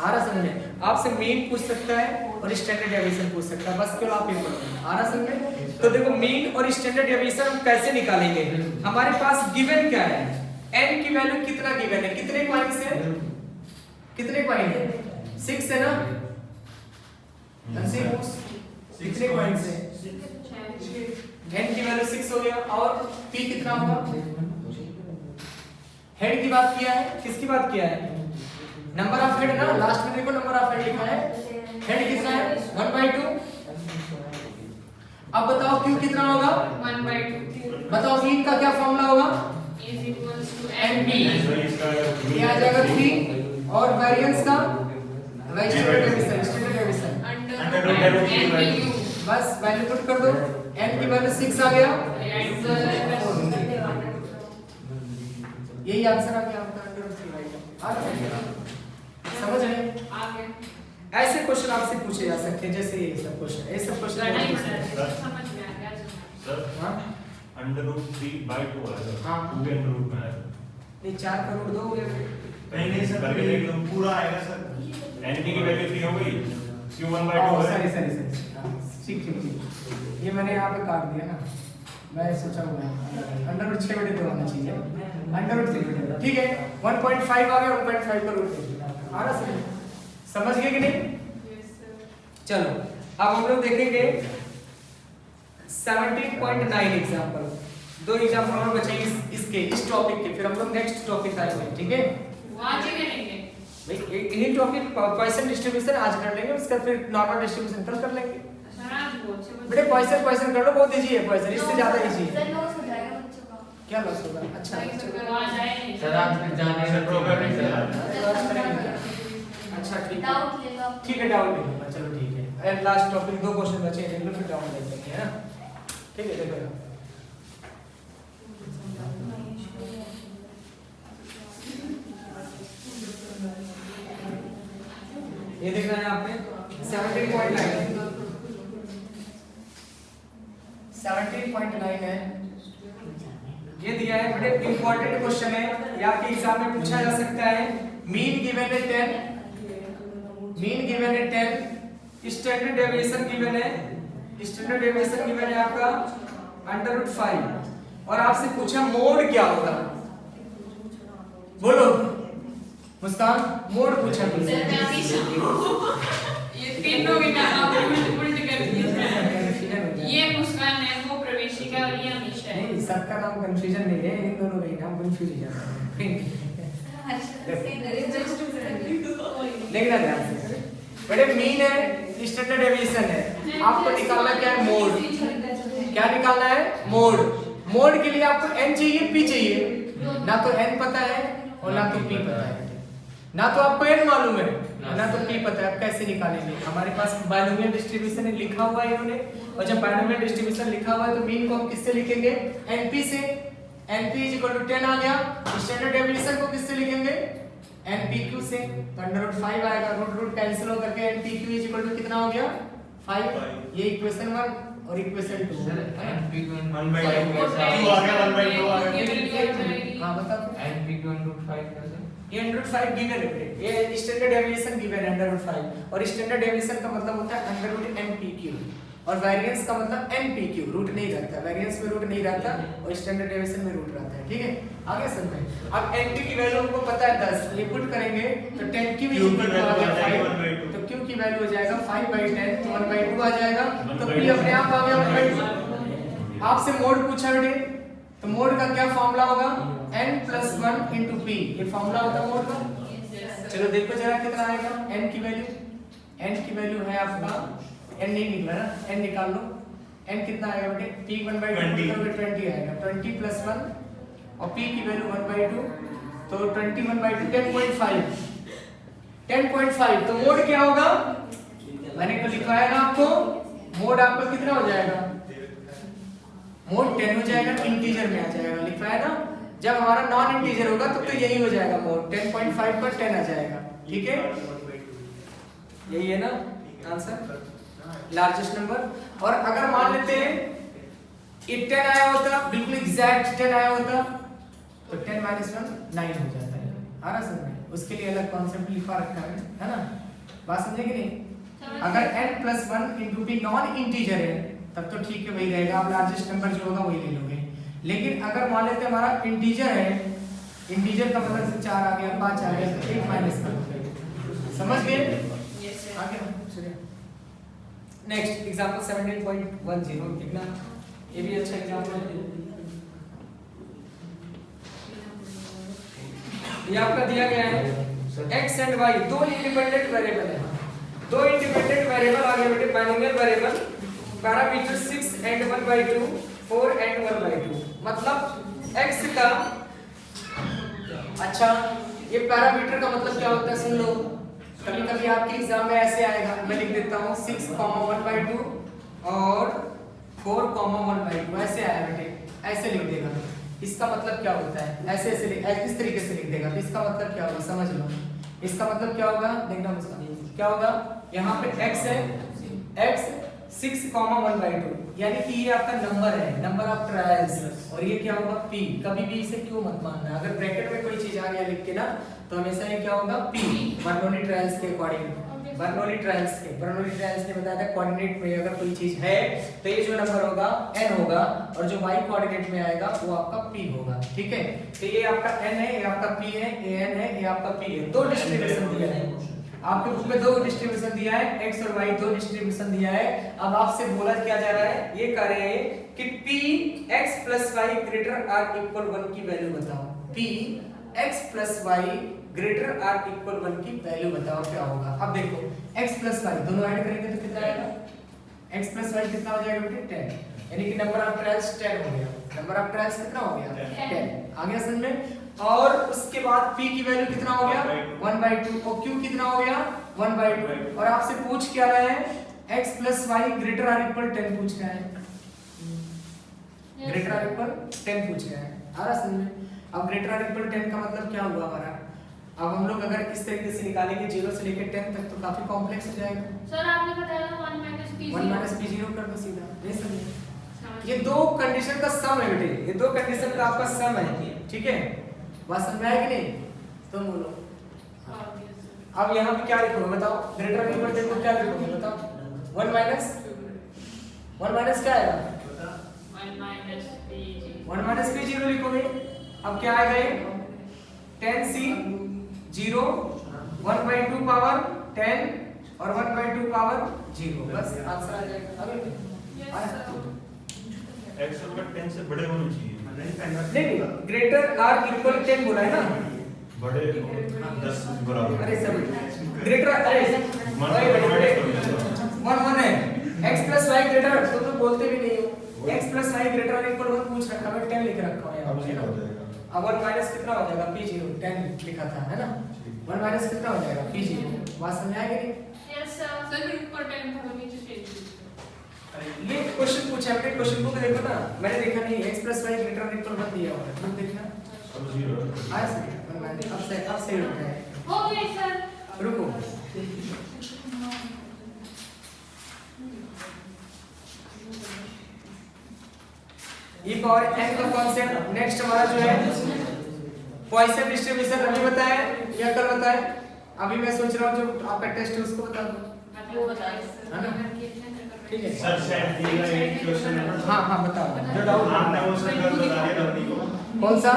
आ रहा समझ में। आपसे मीन पूछ सकता है और स्टैंडर्ड डेविएशन पूछ सकता है, बस केवल आप ये बोलो, आ रहा समझ में। तो देखो मीन और स्टैंडर्ड डेविएशन हम कैसे निकालेंगे, हमारे पास गिवन क्या है, n की वैल्यू कितना गिवन है, कितने पॉइंट्स है, कितने पॉइंट है, 6 है ना, कितने पॉइंट्स है, n की वैल्यू 6 हो गया। और p कितना होगा, हेड की बात किया है, किसकी बात किया है, नंबर ऑफ हेड ना, लास्ट में देखो नंबर ऑफ हेड लिखा है, हेड कितना है 1/2। अब बताओ क्यू कितना होगा 1/2। बताओ मीन का क्या फॉर्मूला होगा, NP, ये आ जाएगा 3, और वेरिएंस का स्टैंडर्ड डेविएशन बस वैल्यू पुट कर दो, n की वैल्यू 6 आ गया, यही आंसर आ गया आपका अंडर। समझ रहे, आगे ऐसे क्वेश्चन आपसे पूछे जा सकते हैं, जैसे ये सब क्वेश्चन, ये सब क्वेश्चन समझ में आ गया। सर हाँ √3/2 आएगा, हाँ। 2 के अंडर रूट में आएगा, नहीं 4 करोड़ दो नहीं सर, करके देख लो, पूरा आएगा सर। NP की वैल्यू 3 हो गई, Q 1/2 है। सही ठीक, ये मैंने यहाँ पे काट दिया ना, मैं सोचा हुआ है अंडर रूट 6 बटे 2 आना चाहिए, अंडर रूट 3 बटे 2, ठीक है। 1.5 आ गया, 1.5 का रूट आ रहा, समझ गए कि नहीं। चलो अब हम लोग देखेंगे 17.9 एग्जांपल, 2 एग्जांपल और बचे इसके इस टॉपिक के, फिर हम लोग नेक्स्ट टॉपिक आएंगे, ठीक है। आज ही करेंगे भाई इन्हीं टॉपिक पॉइसन डिस्ट्रीब्यूशन आज कर लेंगे, उसका फिर नॉर्मल डिस्ट्रीब्यूशन कल कर लेंगे। बेटे पॉइसन कर लो, बहुत इजी है पॉइसन, इससे ज्यादा इजी है। क्या लॉस होगा, अच्छा सर आप फिर जाने का प्रोग्राम अच्छा ठीक है, डाउट ले लो, चलो ठीक है। एंड लास्ट टॉपिक 2 क्वेश्चन बचे हैं, फिर डाउट ले लेंगे, है ना, ठीक है। देखो ये देखना है आपने 17.9 है, ये दिया है, बड़े इंपॉर्टेंट क्वेश्चन है, ये आपके एग्जाम में पूछा जा सकता है। मीन गिवन है 10, मीन गिवन है 10, स्टैंडर्ड डेविएशन गिवन है, स्टैंडर्ड डेविएशन गिवन है आपका √5, और आपसे पूछा मोड क्या होगा, बोलो मुस्कान, मोड पूछा तुमसे। ये तीनों भी नाम उल्ट कर दिए, ये मुस्कान है, वो प्रवेशिका और ये अमीशा है। नहीं, सबका नाम कंफ्यूजन नहीं है, इन दोनों का नाम कंफ्यूज हो जाता है। देखना ध्यान से, बड़े मीन है, स्टैंडर्ड डेविएशन है, आपको निकालना क्या है, मोड। क्या निकालना है, मोड। मोड के लिए आपको n चाहिए, p चाहिए, ना तो n पता है और ना तो p पता है, ना तो आपको n मालूम है ना तो p पता है। आप कैसे निकालेंगे, हमारे पास बाइनोमियल डिस्ट्रीब्यूशन लिखा हुआ है इन्होंने, और जब बाइनोमियल डिस्ट्रीब्यूशन लिखा हुआ है तो मीन को हम किससे लिखेंगे, np से। np 10 आ गया, स्टैंडर्ड डेविएशन को किससे लिखेंगे, npq से, तो √5 आएगा, रूट कैंसिल हो करके npq कितना हो गया 5। ये इक्वेशन 1 और इक्वेशन 2 सर NP को 1/2 आ गया, 1/2 आ गया। हां बताओ, NP को √5 कैसे, ये √5 गिवन है, ये स्टैंडर्ड डेविएशन गिवन है √5, और स्टैंडर्ड डेविएशन का मतलब होता है √npq, और वेरिएंस का मतलब npq, रूट नहीं रहता, वेरिएंस में रूट नहीं रहता और स्टैंडर्ड डेविएशन में रूट रहता है, ठीक है। आगे समझ में, अब np की वैल्यू हमको पता है 10, ये पुट करेंगे तो 10q की वैल्यू आ जाएगा 5, तो q की वैल्यू हो जाएगा 5/10, तो 1/2 आ जाएगा, तो p अपने आप आ गया 1/2। आपसे मोड पूछा बेटे, तो मोड का क्या फॉर्मूला होगा n प्लस 1 इंटू पी, ये फॉर्मूला होता है मोड का। चलो देखो जरा कितना आएगा n की वैल्यू है आपका n नहीं निकला ना, n निकाल लो। n कितना आएगा बेटे, p 1/2 करोगे 20 आएगा, 20 प्लस 1 और p की वैल्यू 1/2 तो 21/2 10.5। तो मोड क्या होगा, मैंने को लिखवाया ना आपको, मोड आपका कितना हो जाएगा, मोड 10 हो जाएगा, इंटीजर में आ जाएगा, लिखवाया ना। जब हमारा नॉन इंटीजर होगा तब तो यही हो जाएगा मोड, 10.5 पर 10 आ जाएगा, ठीक है, यही है ना आंसर, लार्जेस्ट नंबर। और अगर मान लेते हैं ये 10 आया होता, बिल्कुल एग्जैक्ट 10 आया होता तो 10 - 1 9 हो जाता है, आ रहा समझ में, उसके लिए अलग कॉन्सेप्ट लिखा रखा है ना, बात समझे कि नहीं। अगर n plus 1 into P non integer है तब तो ठीक है, वही रहेगा, आप लार्जेस्ट नंबर जो होगा वही ले लोगे। लेकिन अगर मान लेते हमारा इंटीजर है, इंटीजर का मतलब से 4 आ गया, 5 आ गया, तो 1 माइनस कर दो, समझ गए, आगे चलिए नेक्स्ट एग्जांपल 17.10 कितना, ये भी अच्छा एग्जांपल है। ये आपका दिया गया है x एंड y दो इंडिपेंडेंट वेरिएबल है, दो इंडिपेंडेंट वेरिएबल आ गए बेटे, binomial variable, parameter 6 and 1/2 4 and 1/2, मतलब x का, अच्छा ये पैरामीटर का मतलब क्या होता है सुन लो, कभी कभी आपके एग्जाम में ऐसे आएगा, मैं लिख देता हूँ 6, 1/2 और 4, 1/2 ऐसे आया बेटे, ऐसे लिख देगा, इसका मतलब क्या होता है, ऐसे इस तरीके से लिख देगा, तो इसका मतलब क्या होगा समझ लो, इसका मतलब क्या होगा देखना मुझे क्या होगा, यहाँ पे x है, x 6, 1/2 यानी कि ये आपका नंबर है, नंबर ऑफ ट्रायल्स, और ये क्या होगा p, कभी भी इसे क्यों मत मानना, अगर ब्रैकेट में कोई चीज आ गया लिख के ना तो हमेशा ये क्या होगा p, बर्नौली ट्रायल्स के अकॉर्डिंग, बर्नौली ट्रायल्स ने बताया था कोऑर्डिनेट में अगर कोई चीज है तो ये जो नंबर होगा n होगा, और जो y कोऑर्डिनेट में आएगा वो आपका p होगा, ठीक है। तो ये आपका n है, ये आपका p है, ये n है, ये आपका p है, दो डिस्ट्रीब्यूशन दिया है आपके बुक में, दो डिस्ट्रीब्यूशन दिया है, x और y दो डिस्ट्रीब्यूशन दिया है। अब आपसे बोला क्या जा रहा है, ये कह रहे हैं कि p x + y greater or equal 1 की वैल्यू बताओ, p x + y greater or equal 1 की वैल्यू बताओ क्या होगा। अब देखो x + y दोनों ऐड करेंगे तो कितना आएगा, x + y कितना हो जाएगा बेटे 10, यानी कि नंबर ऑफ ट्रायल्स 10 हो गया, नंबर ऑफ ट्रायल्स कितना हो गया 10, आ गया समझ में। और उसके बाद p की वैल्यू कितना हो गया 1/2 और q कितना हो गया 1/2, और आपसे पूछ क्या रहा है x + y greater or equal 10 पूछ रहा है, ग्रेटर आर इक्वल 10 पूछ रहा है, आ रहा समझ में। अब ग्रेटर आर इक्वल 10 का मतलब क्या हुआ हमारा, अब हम लोग अगर इस तरीके से निकालेंगे 0 से लेकर 10 तक तो काफी कॉम्प्लेक्स हो जाएगा। सर आपने बताया था 1 - p0 1 - p0 कर दो सीधा, नहीं समझे, ये दो कंडीशन का सम है बेटे, ये दो कंडीशन का आपका सम है, ठीक है, बात समझ में आई कि नहीं, तुम बोलो। अब यहाँ पे क्या लिखोगे बताओ, ग्रेटर इक्वल 10 को क्या लिखोगे बताओ, 1 माइनस क्या आएगा 1 - p0 लिखोगे। अब क्या आएगा ये 10c 0 1/2 पावर 10 और 1/2 पावर 0, बस आंसर आ जाएगा। अभी x और 10 से बड़े होने चाहिए, नहीं ग्रेटर आर इक्वल 10 बोला है ना, बड़े 10 बराबर, अरे सर ग्रेटर अरे 1 है, x + y ग्रेटर, तुम लोग बोलते भी नहीं हो, x + y ग्रेटर और इक्वल 1 पूछ रखा है, 10 लिख रखा है अब यहाँ हो पे। जाएगा, अब 1 माइनस कितना हो जाएगा p0, 10 लिखा था है ना, 1 माइनस कितना हो जाएगा p0, बात समझ आ गई। यस सर सर फिर ऊपर 10 था तो नीचे चेंज, ये क्वेश्चन पूछा है, क्वेश्चन बुक देखो ना, मैंने देखा नहीं, x + y ग्रेटर और इक्वल 1 दिया हुआ है, तुम देखना अब 0 आया सही, अब सही हो गया है, हो गया सर, रुको e पावर n का कॉन्सेप्ट। नेक्स्ट हमारा जो है पॉइसन डिस्ट्रीब्यूशन, अभी बताया या कल बताया, अभी मैं सोच रहा हूँ जो आपका टेस्ट है उसको बता दो, वो बताइए है ना? ठीक है सर सेट दिया एक क्वेश्चन है ना, हाँ हाँ बताओ जो डाउट आपने वो सर बता दिया अपनी को, कौन सा